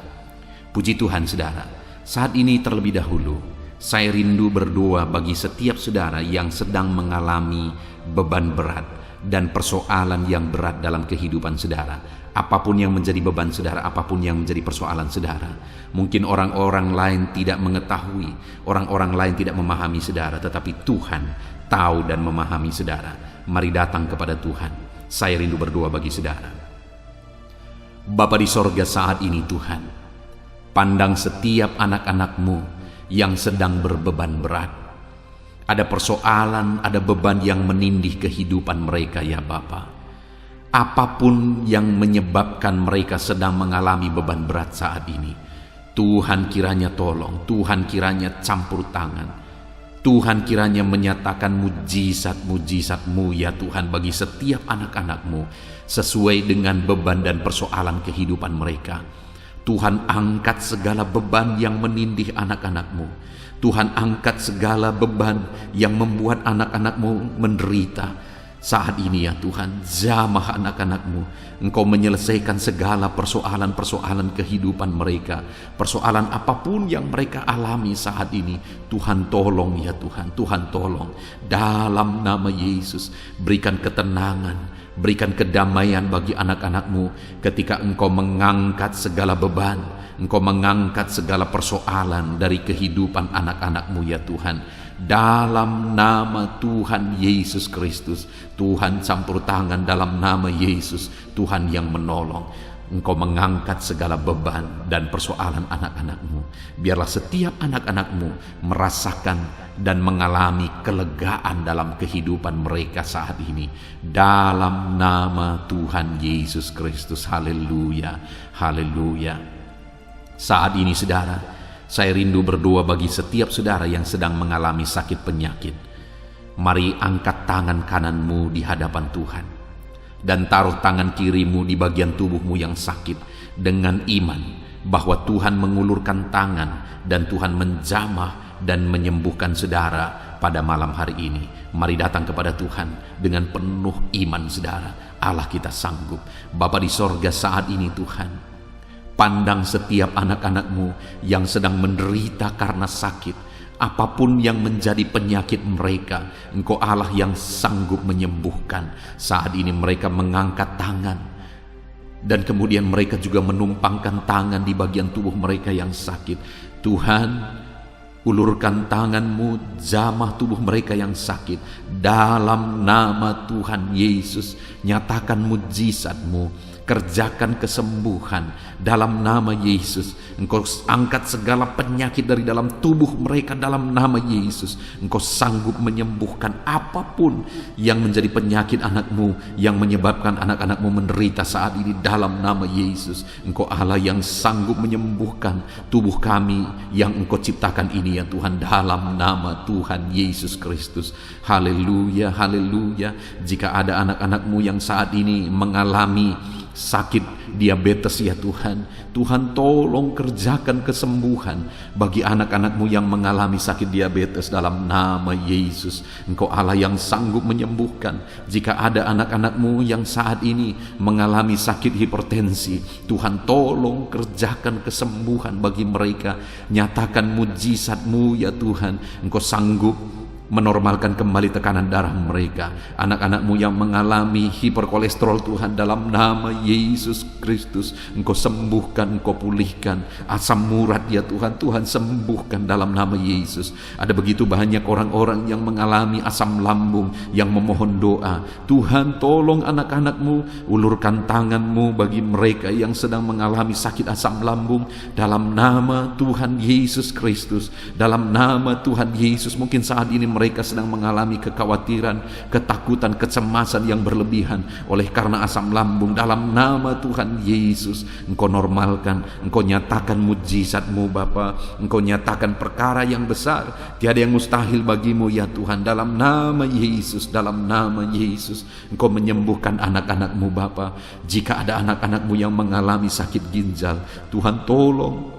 Puji Tuhan saudara, saat ini terlebih dahulu saya rindu berdoa bagi setiap saudara yang sedang mengalami beban berat dan persoalan yang berat dalam kehidupan saudara. Apapun yang menjadi beban saudara, apapun yang menjadi persoalan saudara. Mungkin orang-orang lain tidak mengetahui, orang-orang lain tidak memahami saudara, tetapi Tuhan tahu dan memahami saudara. Mari datang kepada Tuhan. Saya rindu berdoa bagi saudara. Bapa di sorga, saat ini Tuhan, pandang setiap anak-anak-Mu yang sedang berbeban berat. Ada persoalan, ada beban yang menindih kehidupan mereka ya Bapa. Apapun yang menyebabkan mereka sedang mengalami beban berat saat ini, Tuhan kiranya tolong, Tuhan kiranya campur tangan, Tuhan kiranya menyatakan mujizat-mujizat-Mu ya Tuhan bagi setiap anak-anak-Mu sesuai dengan beban dan persoalan kehidupan mereka. Tuhan angkat segala beban yang menindih anak-anak-Mu. Tuhan angkat segala beban yang membuat anak-anak-Mu menderita. Saat ini ya Tuhan, jamah anak-anak-Mu, Engkau menyelesaikan segala persoalan-persoalan kehidupan mereka. Persoalan apapun yang mereka alami saat ini, Tuhan tolong ya Tuhan, Tuhan tolong. Dalam nama Yesus, berikan ketenangan, berikan kedamaian bagi anak-anak-Mu ketika Engkau mengangkat segala beban, Engkau mengangkat segala persoalan dari kehidupan anak-anak-Mu ya Tuhan. Dalam nama Tuhan Yesus Kristus, Tuhan campur tangan dalam nama Yesus, Tuhan yang menolong. Engkau mengangkat segala beban dan persoalan anak-anak-Mu. Biarlah setiap anak-anak-Mu merasakan dan mengalami kelegaan dalam kehidupan mereka saat ini. Dalam nama Tuhan Yesus Kristus, haleluya, haleluya. Saat ini saudara, saya rindu berdoa bagi setiap saudara yang sedang mengalami sakit penyakit. Mari angkat tangan kananmu di hadapan Tuhan dan taruh tangan kirimu di bagian tubuhmu yang sakit dengan iman bahwa Tuhan mengulurkan tangan dan Tuhan menjamah dan menyembuhkan saudara pada malam hari ini. Mari datang kepada Tuhan dengan penuh iman saudara. Allah kita sanggup. Bapa di sorga, saat ini Tuhan, Pandang setiap anak-anak-Mu yang sedang menderita karena sakit. Apapun yang menjadi penyakit mereka, Engkau Allah yang sanggup menyembuhkan. Saat ini mereka mengangkat tangan, dan kemudian mereka juga menumpangkan tangan di bagian tubuh mereka yang sakit. Tuhan, ulurkan tangan-Mu, jamah tubuh mereka yang sakit. Dalam nama Tuhan Yesus, nyatakan mujizat-Mu, kerjakan kesembuhan dalam nama Yesus. Engkau angkat segala penyakit dari dalam tubuh mereka dalam nama Yesus. Engkau sanggup menyembuhkan apapun yang menjadi penyakit anak-Mu, yang menyebabkan anak-anak-Mu menderita saat ini dalam nama Yesus. Engkau Allah yang sanggup menyembuhkan tubuh kami yang Engkau ciptakan ini ya Tuhan, dalam nama Tuhan Yesus Kristus. Haleluya, haleluya. Jika ada anak-anak-Mu yang saat ini mengalami sakit diabetes ya Tuhan, Tuhan tolong kerjakan kesembuhan bagi anak-anak-Mu yang mengalami sakit diabetes dalam nama Yesus. Engkau Allah yang sanggup menyembuhkan. Jika ada anak-anak-Mu yang saat ini mengalami sakit hipertensi, Tuhan tolong kerjakan kesembuhan bagi mereka. Nyatakan mujizat-Mu ya Tuhan. Engkau sanggup menormalkan kembali tekanan darah mereka. Anak-anak-Mu yang mengalami hiperkolesterol Tuhan, dalam nama Yesus Kristus Engkau sembuhkan, Engkau pulihkan. Asam urat ya Tuhan, Tuhan sembuhkan dalam nama Yesus. Ada begitu banyak orang-orang yang mengalami asam lambung yang memohon doa. Tuhan tolong anak-anak-Mu, ulurkan tangan-Mu bagi mereka yang sedang mengalami sakit asam lambung dalam nama Tuhan Yesus Kristus. Dalam nama Tuhan Yesus, mungkin saat ini mereka sedang mengalami kekhawatiran, ketakutan, kecemasan yang berlebihan oleh karena asam lambung. Dalam nama Tuhan Yesus, Engkau normalkan, Engkau nyatakan mujizat-Mu Bapa. Engkau nyatakan perkara yang besar, tiada yang mustahil bagi-Mu ya Tuhan. Dalam nama Yesus, dalam nama Yesus, Engkau menyembuhkan anak-anak-Mu Bapa. Jika ada anak-anak-Mu yang mengalami sakit ginjal, Tuhan tolong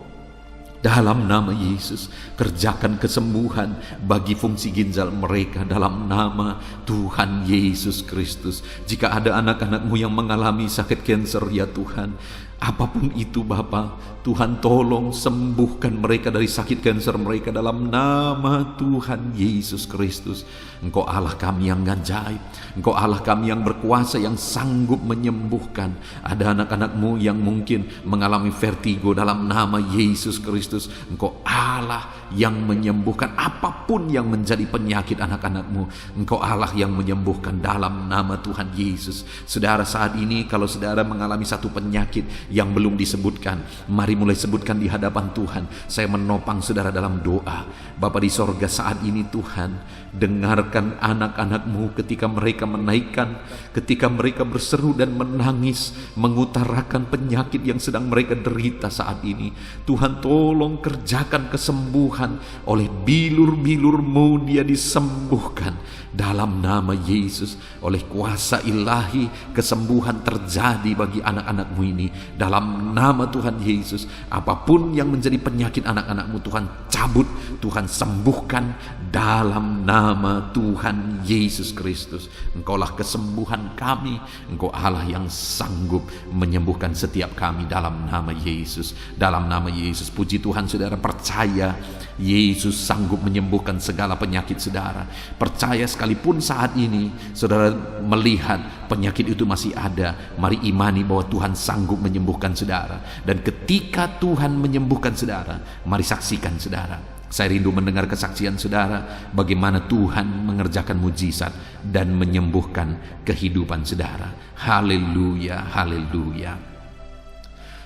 dalam nama Yesus, kerjakan kesembuhan bagi fungsi ginjal mereka dalam nama Tuhan Yesus Kristus. Jika ada anak-anak-Mu yang mengalami sakit kanker ya Tuhan, apapun itu Bapa, Tuhan tolong sembuhkan mereka dari sakit kanker mereka dalam nama Tuhan Yesus Kristus. Engkau Allah kami yang ajaib, Engkau Allah kami yang berkuasa, yang sanggup menyembuhkan. Ada anak-anak-Mu yang mungkin mengalami vertigo, dalam nama Yesus Kristus Engkau Allah yang menyembuhkan apapun yang menjadi penyakit anak-anak-Mu. Engkau Allah yang menyembuhkan dalam nama Tuhan Yesus. Saudara, saat ini kalau saudara mengalami satu penyakit yang belum disebutkan, mari mulai sebutkan di hadapan Tuhan. Saya menopang saudara dalam doa. Bapa di sorga, saat ini Tuhan, dengarkan anak-anak-Mu ketika mereka menaikkan, ketika mereka berseru dan menangis, mengutarakan penyakit yang sedang mereka derita saat ini. Tuhan tolong kerjakan kesembuhan. Oleh bilur-bilur-Mu dia disembuhkan dalam nama Yesus. Oleh kuasa ilahi, kesembuhan terjadi bagi anak-anak-Mu ini dalam nama Tuhan Yesus. Apapun yang menjadi penyakit anak-anak-Mu, Tuhan cabut, Tuhan sembuhkan dalam nama Tuhan Yesus Kristus. Engkaulah kesembuhan kami, Engkau Allah yang sanggup menyembuhkan setiap kami dalam nama Yesus. Dalam nama Yesus, puji Tuhan saudara, percaya Yesus sanggup menyembuhkan segala penyakit saudara. Percaya sekalipun saat ini saudara melihat penyakit itu masih ada, mari imani bahwa Tuhan sanggup menyembuhkan saudara. Dan ketika Tuhan menyembuhkan saudara, mari saksikan saudara. Saya rindu mendengar kesaksian saudara, bagaimana Tuhan mengerjakan mujizat dan menyembuhkan kehidupan saudara. Haleluya, haleluya.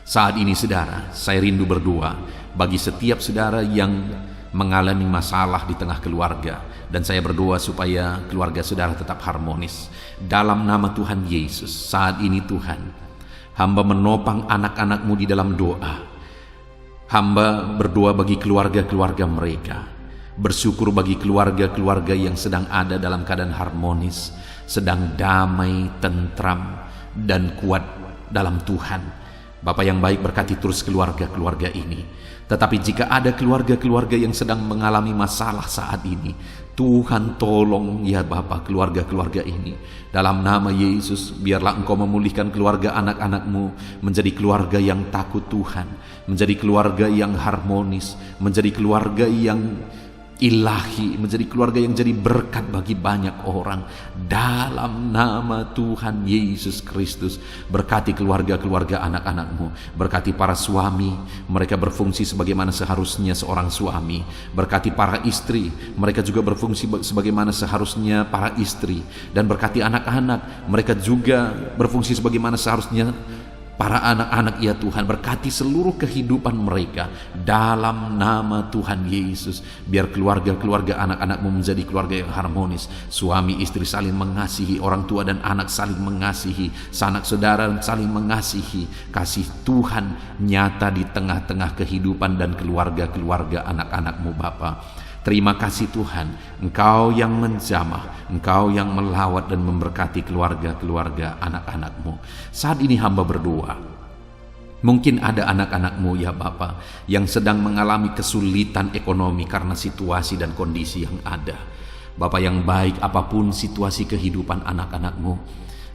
Saat ini saudara, saya rindu berdoa bagi setiap saudara yang mengalami masalah di tengah keluarga. Dan saya berdoa supaya keluarga saudara tetap harmonis. Dalam nama Tuhan Yesus, saat ini Tuhan, hamba menopang anak-anak-Mu di dalam doa. Hamba berdoa bagi keluarga-keluarga mereka. Bersyukur bagi keluarga-keluarga yang sedang ada dalam keadaan harmonis, sedang damai, tentram, dan kuat dalam Tuhan. Bapa yang baik, berkati terus keluarga-keluarga ini. Tetapi jika ada keluarga-keluarga yang sedang mengalami masalah saat ini, Tuhan tolong ya Bapa keluarga-keluarga ini. Dalam nama Yesus, biarlah Engkau memulihkan keluarga anak-anak-Mu menjadi keluarga yang takut Tuhan, menjadi keluarga yang harmonis, menjadi keluarga yang ilahi, menjadi keluarga yang jadi berkat bagi banyak orang. Dalam nama Tuhan Yesus Kristus, berkati keluarga-keluarga anak-anak-Mu, berkati para suami, mereka berfungsi sebagaimana seharusnya seorang suami, berkati para istri, mereka juga berfungsi sebagaimana seharusnya para istri, dan berkati anak-anak, mereka juga berfungsi sebagaimana seharusnya para anak-anak ya Tuhan. Berkati seluruh kehidupan mereka dalam nama Tuhan Yesus. Biar keluarga-keluarga anak-anak-Mu menjadi keluarga yang harmonis. Suami istri saling mengasihi, orang tua dan anak saling mengasihi, sanak saudara saling mengasihi. Kasih Tuhan nyata di tengah-tengah kehidupan dan keluarga-keluarga anak-anak-Mu Bapa. Terima kasih Tuhan, Engkau yang menjamah, Engkau yang melawat dan memberkati keluarga-keluarga anak-anak-Mu. Saat ini hamba berdoa, mungkin ada anak-anak-Mu ya Bapa yang sedang mengalami kesulitan ekonomi karena situasi dan kondisi yang ada. Bapa yang baik, apapun situasi kehidupan anak-anak-Mu,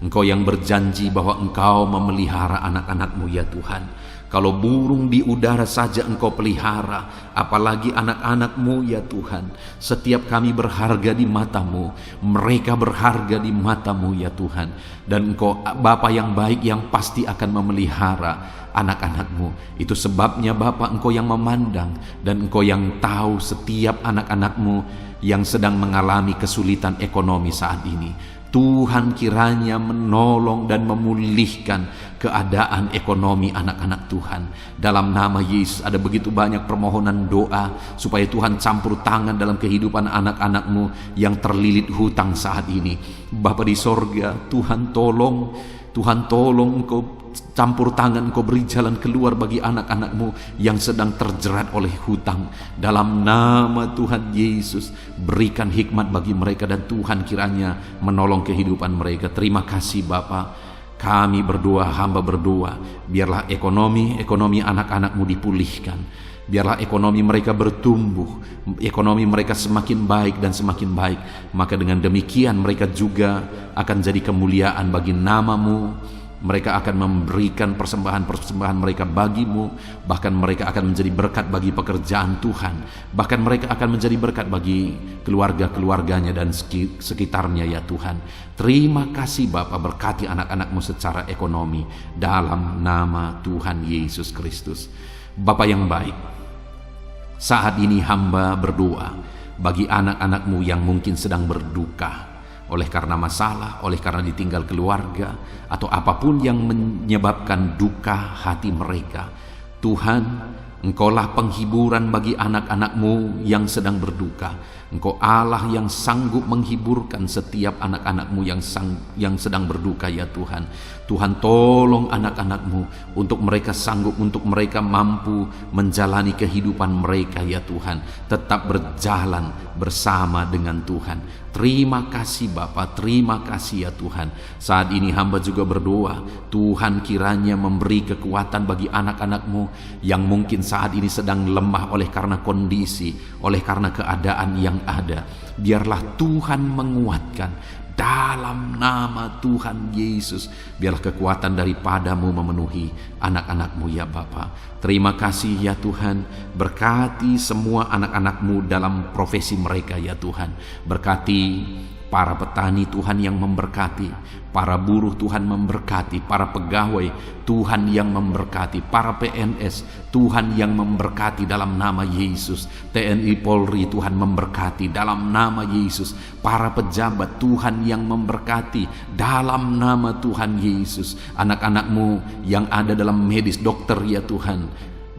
Engkau yang berjanji bahwa Engkau memelihara anak-anak-Mu ya Tuhan. Kalau burung di udara saja Engkau pelihara, apalagi anak-anak-Mu ya Tuhan. Setiap kami berharga di mata-Mu, mereka berharga di mata-Mu ya Tuhan. Dan Engkau Bapa yang baik yang pasti akan memelihara anak-anak-Mu. Itu sebabnya Bapa, Engkau yang memandang dan Engkau yang tahu setiap anak-anak-Mu yang sedang mengalami kesulitan ekonomi saat ini. Tuhan kiranya menolong dan memulihkan keadaan ekonomi anak-anak Tuhan. Dalam nama Yesus, ada begitu banyak permohonan doa supaya Tuhan campur tangan dalam kehidupan anak-anak-Mu yang terlilit hutang saat ini. Bapa di sorga, Tuhan tolong Engkau campur tangan, Engkau beri jalan keluar bagi anak-anak-Mu yang sedang terjerat oleh hutang. Dalam nama Tuhan Yesus, berikan hikmat bagi mereka dan Tuhan kiranya menolong kehidupan mereka. Terima kasih Bapa. Kami berdoa, hamba berdoa, biarlah ekonomi anak-anak-Mu dipulihkan. Biarlah ekonomi mereka bertumbuh, ekonomi mereka semakin baik dan semakin baik. Maka dengan demikian mereka juga akan jadi kemuliaan bagi nama-Mu. Mereka akan memberikan persembahan-persembahan mereka bagi-Mu. Bahkan mereka akan menjadi berkat bagi pekerjaan Tuhan. Bahkan mereka akan menjadi berkat bagi keluarga-keluarganya dan sekitarnya ya Tuhan. Terima kasih Bapa, berkati anak-anak-Mu secara ekonomi dalam nama Tuhan Yesus Kristus. Bapa yang baik, saat ini hamba berdoa bagi anak-anak-Mu yang mungkin sedang berduka oleh karena masalah, oleh karena ditinggal keluarga, atau apapun yang menyebabkan duka hati mereka. Tuhan, Engkaulah penghiburan bagi anak-anak-Mu yang sedang berduka. Engkau Allah yang sanggup menghiburkan setiap anak-anak-Mu yang sedang berduka ya Tuhan. Tuhan tolong anak-anak-Mu untuk mereka sanggup, untuk mereka mampu menjalani kehidupan mereka ya Tuhan. Tetap berjalan bersama dengan Tuhan. Terima kasih Bapa, terima kasih ya Tuhan. Saat ini hamba juga berdoa, Tuhan kiranya memberi kekuatan bagi anak-anak-Mu yang mungkin saat ini sedang lemah oleh karena kondisi, oleh karena keadaan yang ada. Biarlah Tuhan menguatkan dalam nama Tuhan Yesus. Biarlah kekuatan daripada-Mu memenuhi anak-anak-Mu ya Bapa. Terima kasih ya Tuhan. Berkati semua anak-anak-Mu dalam profesi mereka ya Tuhan. Berkati para petani Tuhan yang memberkati, para buruh Tuhan memberkati, para pegawai Tuhan yang memberkati, para PNS Tuhan yang memberkati dalam nama Yesus. TNI Polri Tuhan memberkati dalam nama Yesus. Para pejabat Tuhan yang memberkati dalam nama Tuhan Yesus. Anak-anak-Mu yang ada dalam medis, dokter ya Tuhan,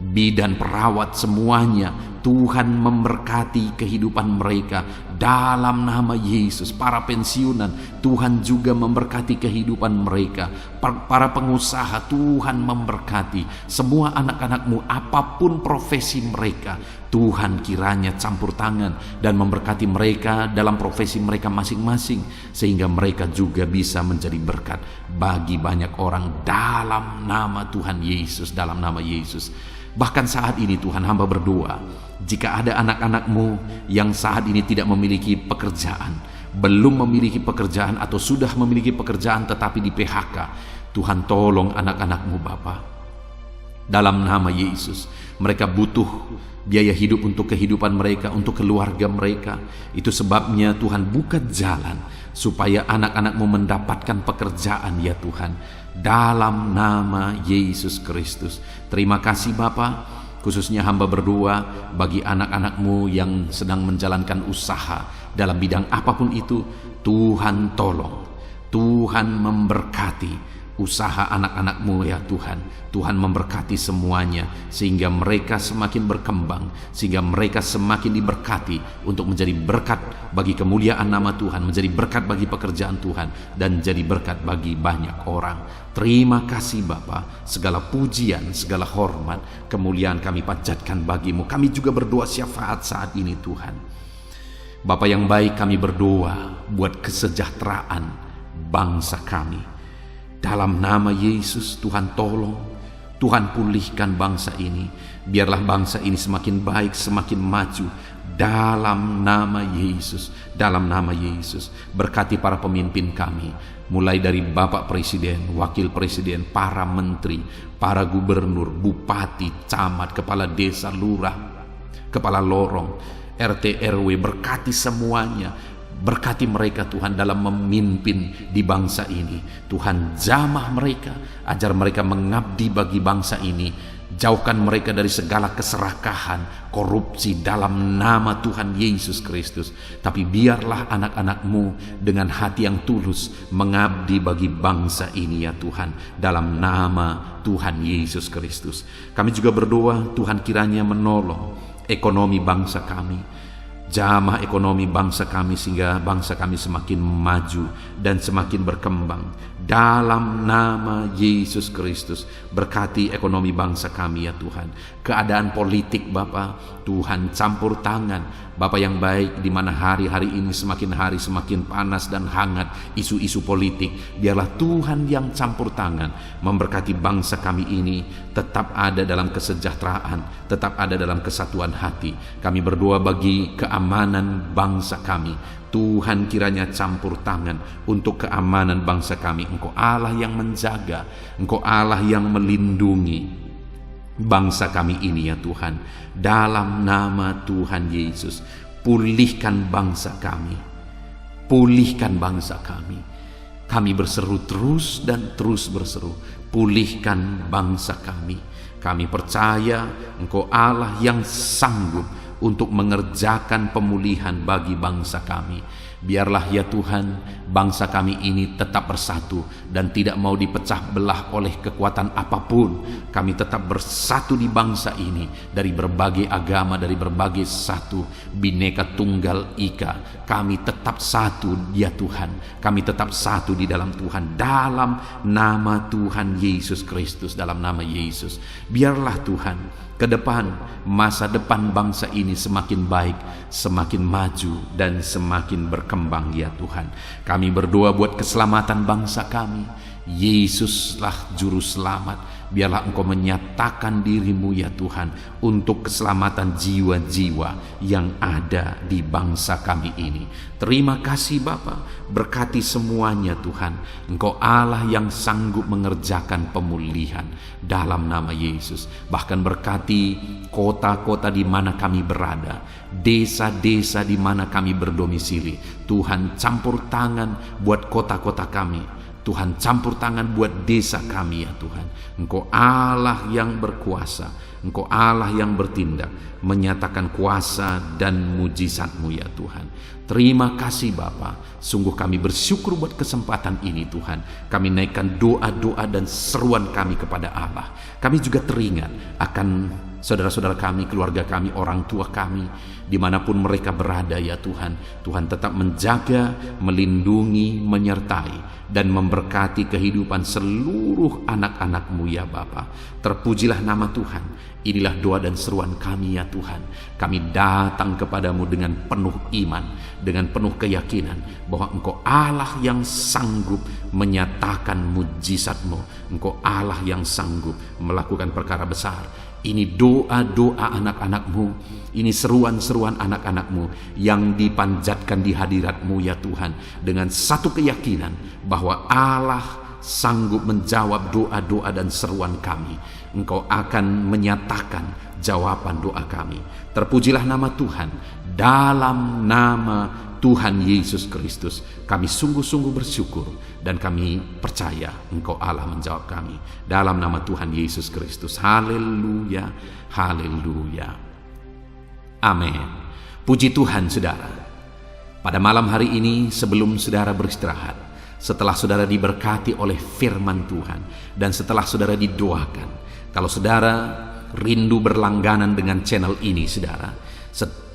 bidan, perawat, semuanya Tuhan memberkati kehidupan mereka dalam nama Yesus. Para pensiunan, Tuhan juga memberkati kehidupan mereka. Para pengusaha, Tuhan memberkati. Semua anak-anak-Mu, apapun profesi mereka, Tuhan kiranya campur tangan dan memberkati mereka dalam profesi mereka masing-masing, sehingga mereka juga bisa menjadi berkat bagi banyak orang dalam nama Tuhan Yesus, dalam nama Yesus. Bahkan saat ini Tuhan, hamba berdoa, jika ada anak-anak-Mu yang saat ini tidak memiliki pekerjaan, belum memiliki pekerjaan atau sudah memiliki pekerjaan tetapi di PHK, Tuhan tolong anak-anak-Mu Bapa. Dalam nama Yesus, mereka butuh biaya hidup untuk kehidupan mereka, untuk keluarga mereka. Itu sebabnya Tuhan buka jalan supaya anak-anak-Mu mendapatkan pekerjaan ya Tuhan, dalam nama Yesus Kristus. Terima kasih Bapa. Khususnya hamba berdoa bagi anak-anak-Mu yang sedang menjalankan usaha dalam bidang apapun itu. Tuhan tolong, Tuhan memberkati usaha anak-anak-Mu ya Tuhan. Tuhan memberkati semuanya sehingga mereka semakin berkembang, sehingga mereka semakin diberkati untuk menjadi berkat bagi kemuliaan nama Tuhan, menjadi berkat bagi pekerjaan Tuhan, dan jadi berkat bagi banyak orang. Terima kasih Bapa. Segala pujian, segala hormat, kemuliaan kami panjatkan bagi-Mu. Kami juga berdoa syafaat saat ini Tuhan. Bapa yang baik, kami berdoa buat kesejahteraan bangsa kami. Dalam nama Yesus, Tuhan tolong, Tuhan pulihkan bangsa ini. Biarlah bangsa ini semakin baik, semakin maju. Dalam nama Yesus, dalam nama Yesus. Berkati para pemimpin kami, mulai dari Bapak Presiden, Wakil Presiden, para menteri, para gubernur, bupati, camat, kepala desa, lurah, kepala lorong, RT RW. Berkati semuanya. Berkati mereka Tuhan dalam memimpin di bangsa ini. Tuhan jamah mereka, ajar mereka mengabdi bagi bangsa ini. Jauhkan mereka dari segala keserakahan, korupsi dalam nama Tuhan Yesus Kristus. Tapi biarlah anak-anak-Mu dengan hati yang tulus mengabdi bagi bangsa ini ya Tuhan, dalam nama Tuhan Yesus Kristus. Kami juga berdoa Tuhan kiranya menolong ekonomi bangsa kami. Jamah ekonomi bangsa kami sehingga bangsa kami semakin maju dan semakin berkembang. Dalam nama Yesus Kristus, berkati ekonomi bangsa kami ya Tuhan. Keadaan politik Bapa, Tuhan campur tangan. Bapa yang baik, di mana hari-hari ini semakin hari semakin panas dan hangat isu-isu politik. Biarlah Tuhan yang campur tangan memberkati bangsa kami ini tetap ada dalam kesejahteraan, tetap ada dalam kesatuan hati. Kami berdoa bagi keamanan bangsa kami. Tuhan kiranya campur tangan untuk keamanan bangsa kami. Engkau Allah yang menjaga, Engkau Allah yang melindungi bangsa kami ini ya Tuhan. Dalam nama Tuhan Yesus, pulihkan bangsa kami, pulihkan bangsa kami. Kami berseru terus dan terus berseru, pulihkan bangsa kami. Kami percaya Engkau Allah yang sanggup untuk mengerjakan pemulihan bagi bangsa kami. Biarlah ya Tuhan, bangsa kami ini tetap bersatu dan tidak mau dipecah belah oleh kekuatan apapun. Kami tetap bersatu di bangsa ini, dari berbagai agama, dari berbagai satu, Bhinneka Tunggal Ika. Kami tetap satu ya Tuhan, kami tetap satu di dalam Tuhan, dalam nama Tuhan Yesus Kristus, dalam nama Yesus. Biarlah Tuhan, ke depan, masa depan bangsa ini semakin baik, semakin maju dan semakin berkembang ya Tuhan. Kami berdoa buat keselamatan bangsa kami. Yesuslah juru selamat. Biarlah Engkau menyatakan diri-Mu ya Tuhan untuk keselamatan jiwa-jiwa yang ada di bangsa kami ini. Terima kasih Bapa, berkati semuanya Tuhan. Engkau Allah yang sanggup mengerjakan pemulihan dalam nama Yesus. Bahkan berkati kota-kota di mana kami berada, desa-desa di mana kami berdomisili. Tuhan campur tangan buat kota-kota kami. Tuhan campur tangan buat desa kami ya Tuhan. Engkau Allah yang berkuasa, Engkau Allah yang bertindak, menyatakan kuasa dan mujizat-Mu ya Tuhan. Terima kasih Bapa. Sungguh kami bersyukur buat kesempatan ini Tuhan. Kami naikkan doa-doa dan seruan kami kepada Allah. Kami juga teringat akan saudara-saudara kami, keluarga kami, orang tua kami, dimanapun mereka berada ya Tuhan. Tuhan tetap menjaga, melindungi, menyertai, dan memberkati kehidupan seluruh anak-anak-Mu ya Bapa. Terpujilah nama Tuhan. Inilah doa dan seruan kami ya Tuhan. Kami datang kepadamu dengan penuh iman, dengan penuh keyakinan bahwa Engkau Allah yang sanggup menyatakan mujizat-Mu. Engkau Allah yang sanggup melakukan perkara besar. Ini doa-doa anak-anak-Mu, ini seruan-seruan anak-anak-Mu yang dipanjatkan di hadirat-Mu ya Tuhan, dengan satu keyakinan bahwa Allah sanggup menjawab doa-doa dan seruan kami. Engkau akan menyatakan jawaban doa kami. Terpujilah nama Tuhan. Dalam nama Tuhan Yesus Kristus kami sungguh-sungguh bersyukur, dan kami percaya Engkau Allah menjawab kami. Dalam nama Tuhan Yesus Kristus. Haleluya, haleluya, amin. Puji Tuhan saudara. Pada malam hari ini, sebelum saudara beristirahat, setelah saudara diberkati oleh firman Tuhan, dan setelah saudara didoakan, kalau saudara rindu berlangganan dengan channel ini saudara,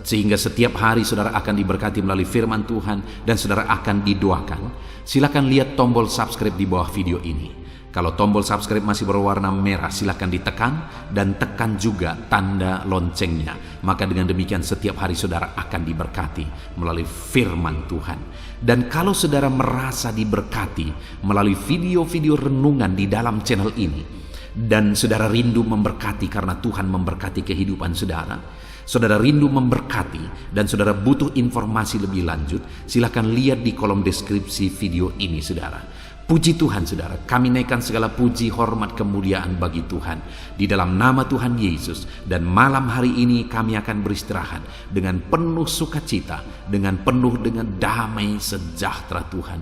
sehingga setiap hari saudara akan diberkati melalui firman Tuhan dan saudara akan didoakan, silakan lihat tombol subscribe di bawah video ini. Kalau tombol subscribe masih berwarna merah, silakan ditekan, dan tekan juga tanda loncengnya. Maka dengan demikian setiap hari saudara akan diberkati melalui firman Tuhan. Dan kalau saudara merasa diberkati melalui video-video renungan di dalam channel ini, dan saudara rindu memberkati karena Tuhan memberkati kehidupan saudara, saudara rindu memberkati dan saudara butuh informasi lebih lanjut, silakan lihat di kolom deskripsi video ini saudara. Puji Tuhan saudara, kami naikkan segala puji, hormat, kemuliaan bagi Tuhan di dalam nama Tuhan Yesus. Dan malam hari ini kami akan beristirahat dengan penuh sukacita, dengan penuh dengan damai sejahtera Tuhan.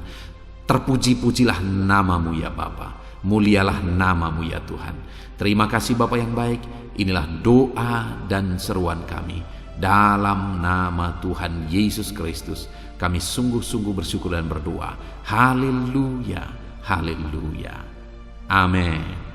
Terpuji-pujilah namamu ya Bapa, mulialah namamu ya Tuhan. Terima kasih Bapa yang baik. Inilah doa dan seruan kami. Dalam nama Tuhan Yesus Kristus kami sungguh-sungguh bersyukur dan berdoa. Haleluya, haleluya, amin.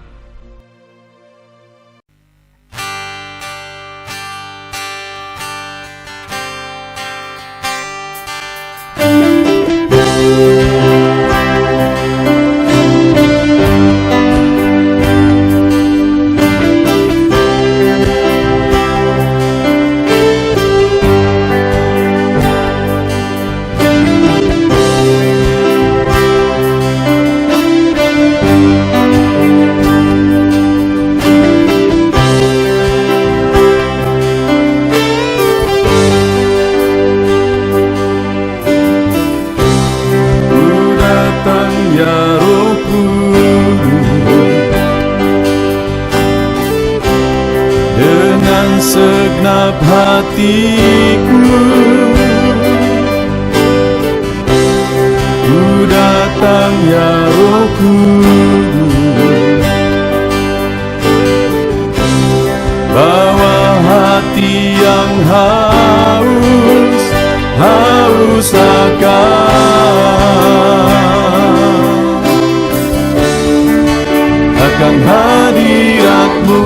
Segenap hatiku ku datang ya Roh Kudus, bawa hati yang haus akan hadirat-Mu.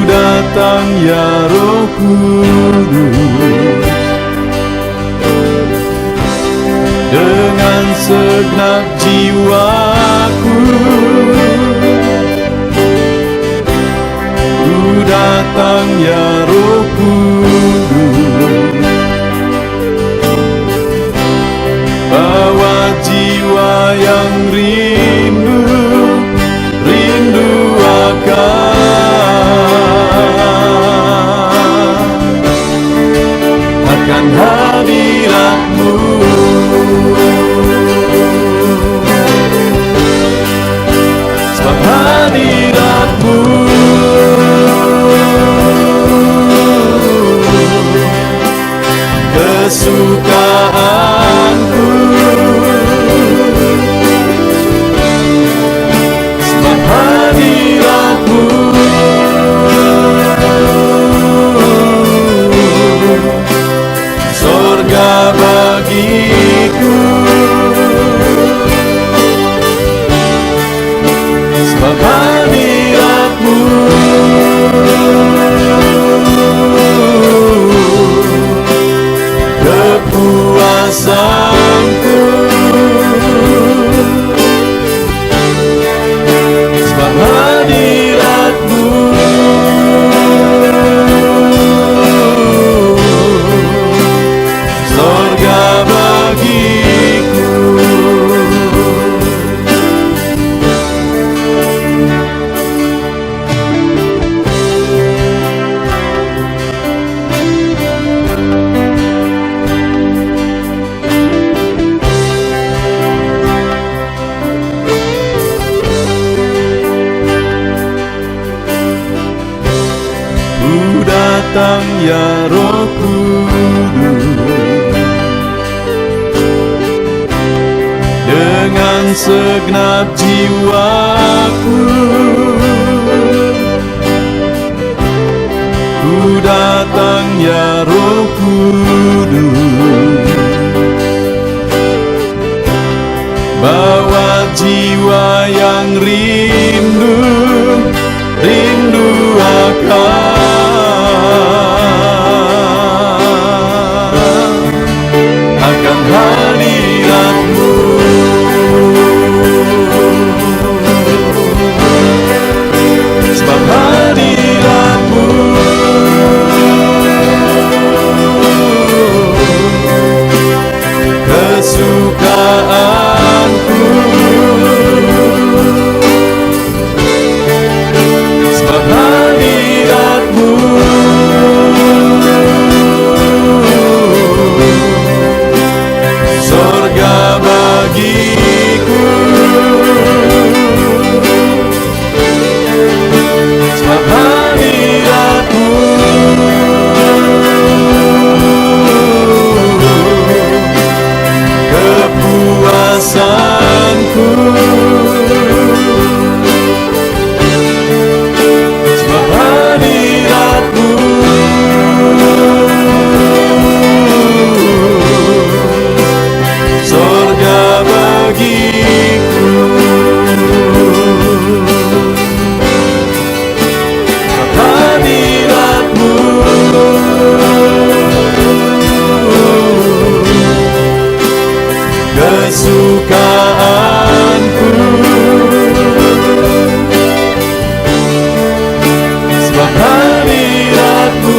Datang ya Roh Kudus, dengan segenap jiwaku ku datang ya Roh Kudus, bawa jiwa yang rindu akan hadirat-Mu. Sebab hadirat-Mu kesukaanku, sebab hadirat-Mu surga bagiku. kepuasanku. Sebab hadirat-Mu sorga bagiku. Ku datang ya Roh Kudus, dengan segenap jiwaku. Ku datang ya Roh Kudus, bawa jiwa yang rindu akan hadirat-Mu. Sebab hadirat-Mu kesukaanku. Sebab hadirat-Mu sorga bagiku. Sebab hadirat-Mu kepuasanku. Sebab hadirat-Mu sorga bagiku. Sebab hadirat-Mu kesukaanku. Sebab hadirat-Mu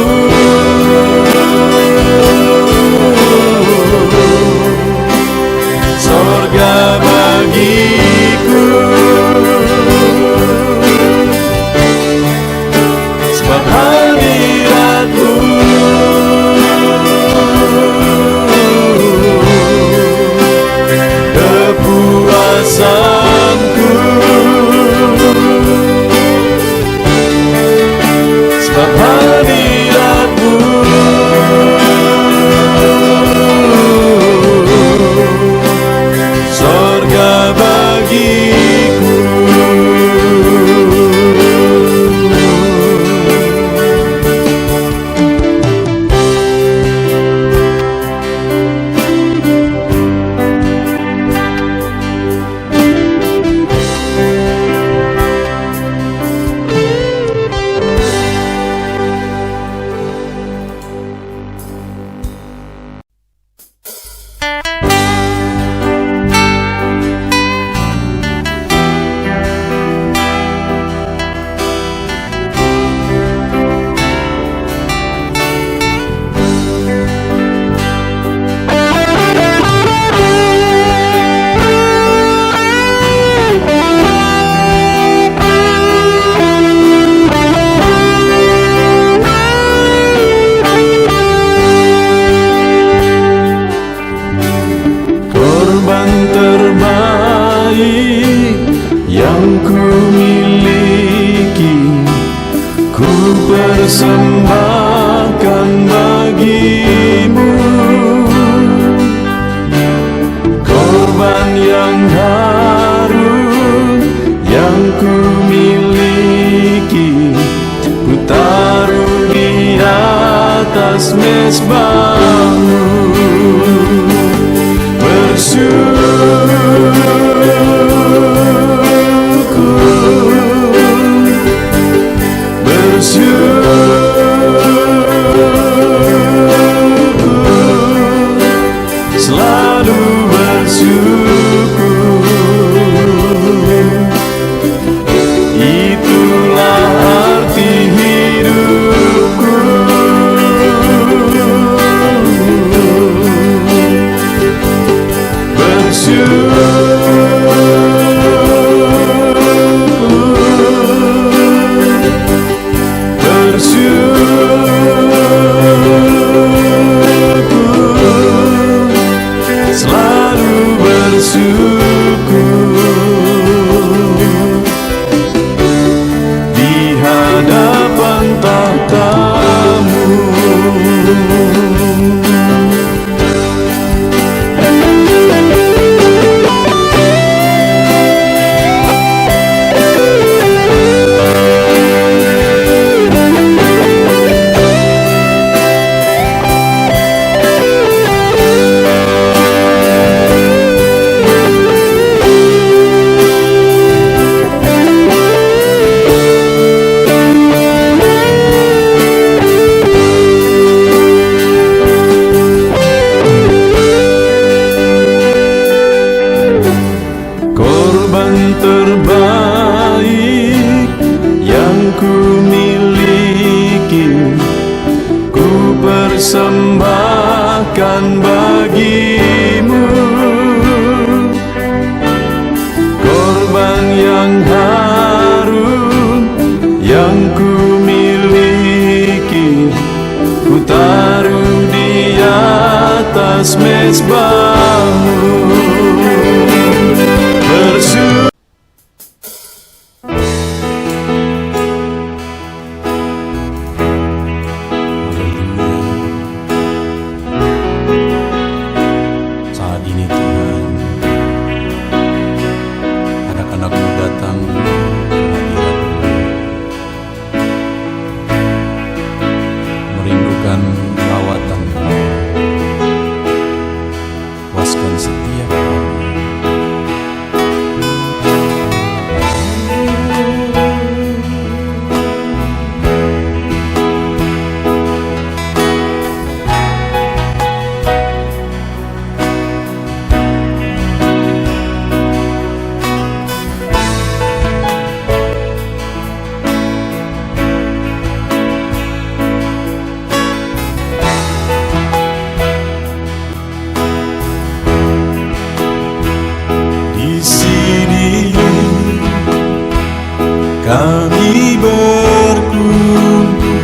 sorga bagiku. Sebab hadirat-Mu kepuasanku. Sebab hadirat-Mu sorga bagiku. Korban terbaik yang ku miliki, ku persembahkan bagi-Mu. Korban yang harum yang ku miliki, ku taruh di atas mezbah-Mu. Bersyukur bersyukur di hadapan tahta-Mu. Korban terbaik yang ku miliki, ku persembahkan bagi-Mu. Korban yang harum yang ku miliki, ku taruh di atas mezbah-Mu. Saat ini Tuhan, anak-anak-Mu datang ke hadirat-Mu, merindukan lawatan-Mu. Puaskan setiap kami. Kami berkumpul,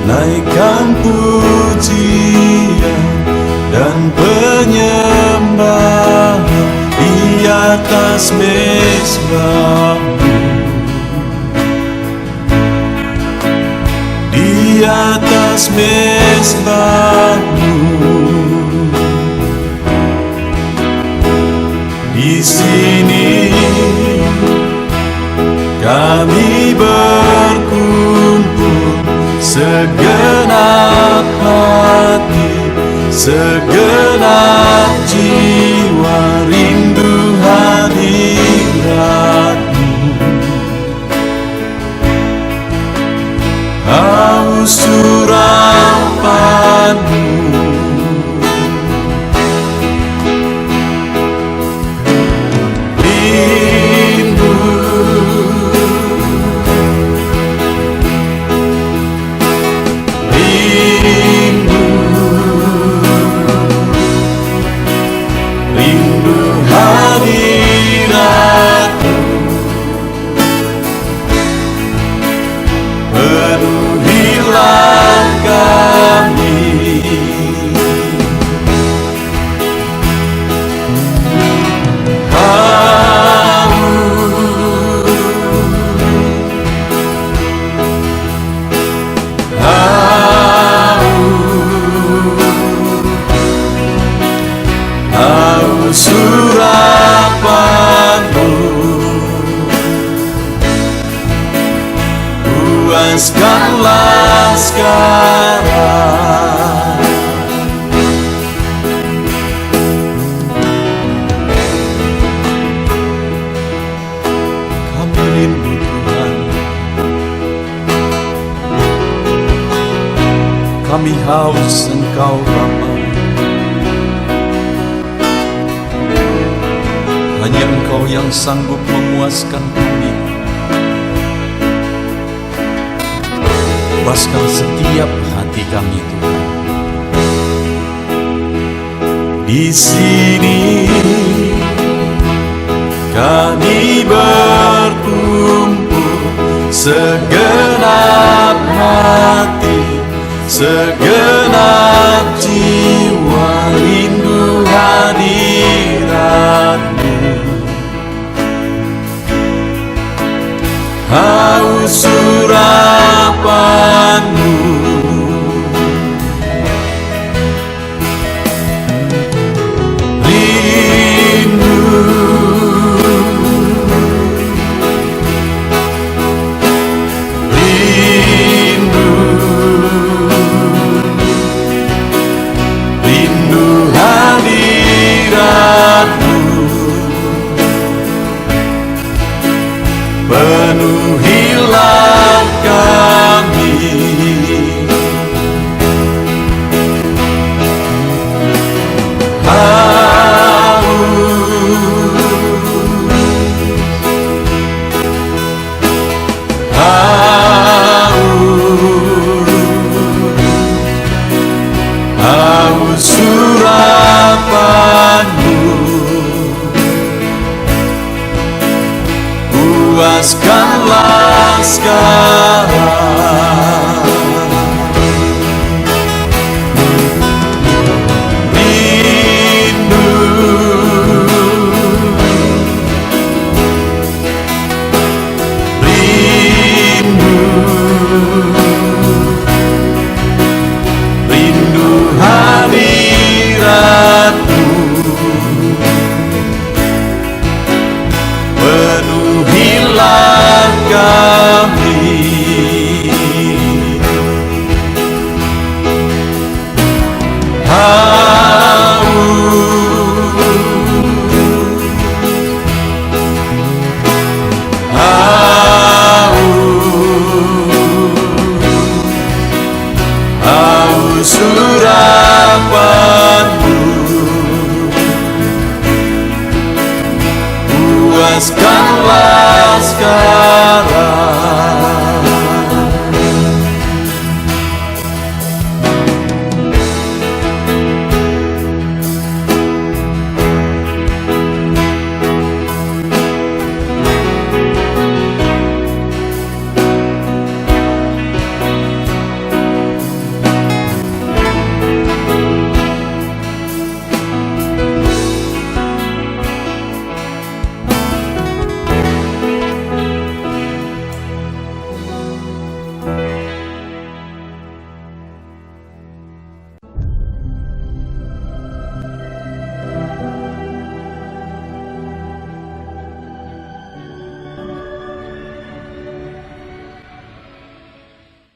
naikkan pujian dan penyembahan di atas mezbah-Mu, di atas mezbah-Mu. Di sini kami berkumpul, segenap hati, segenap jiwa, rindu hadirat-Mu. Haus urapan-Mu, surapan-Mu, puaskanlah sekarang. Kami rindu Tuhan, kami haus Engkau Bapa. Hanya Engkau yang sanggup memuaskan kami. Puaskan setiap hati kami Tuhan. Di sini kami berkumpul, segenap hati, segenap jiwa, rindu hadirat-Mu. surapanmu. Puaskanlah sekalian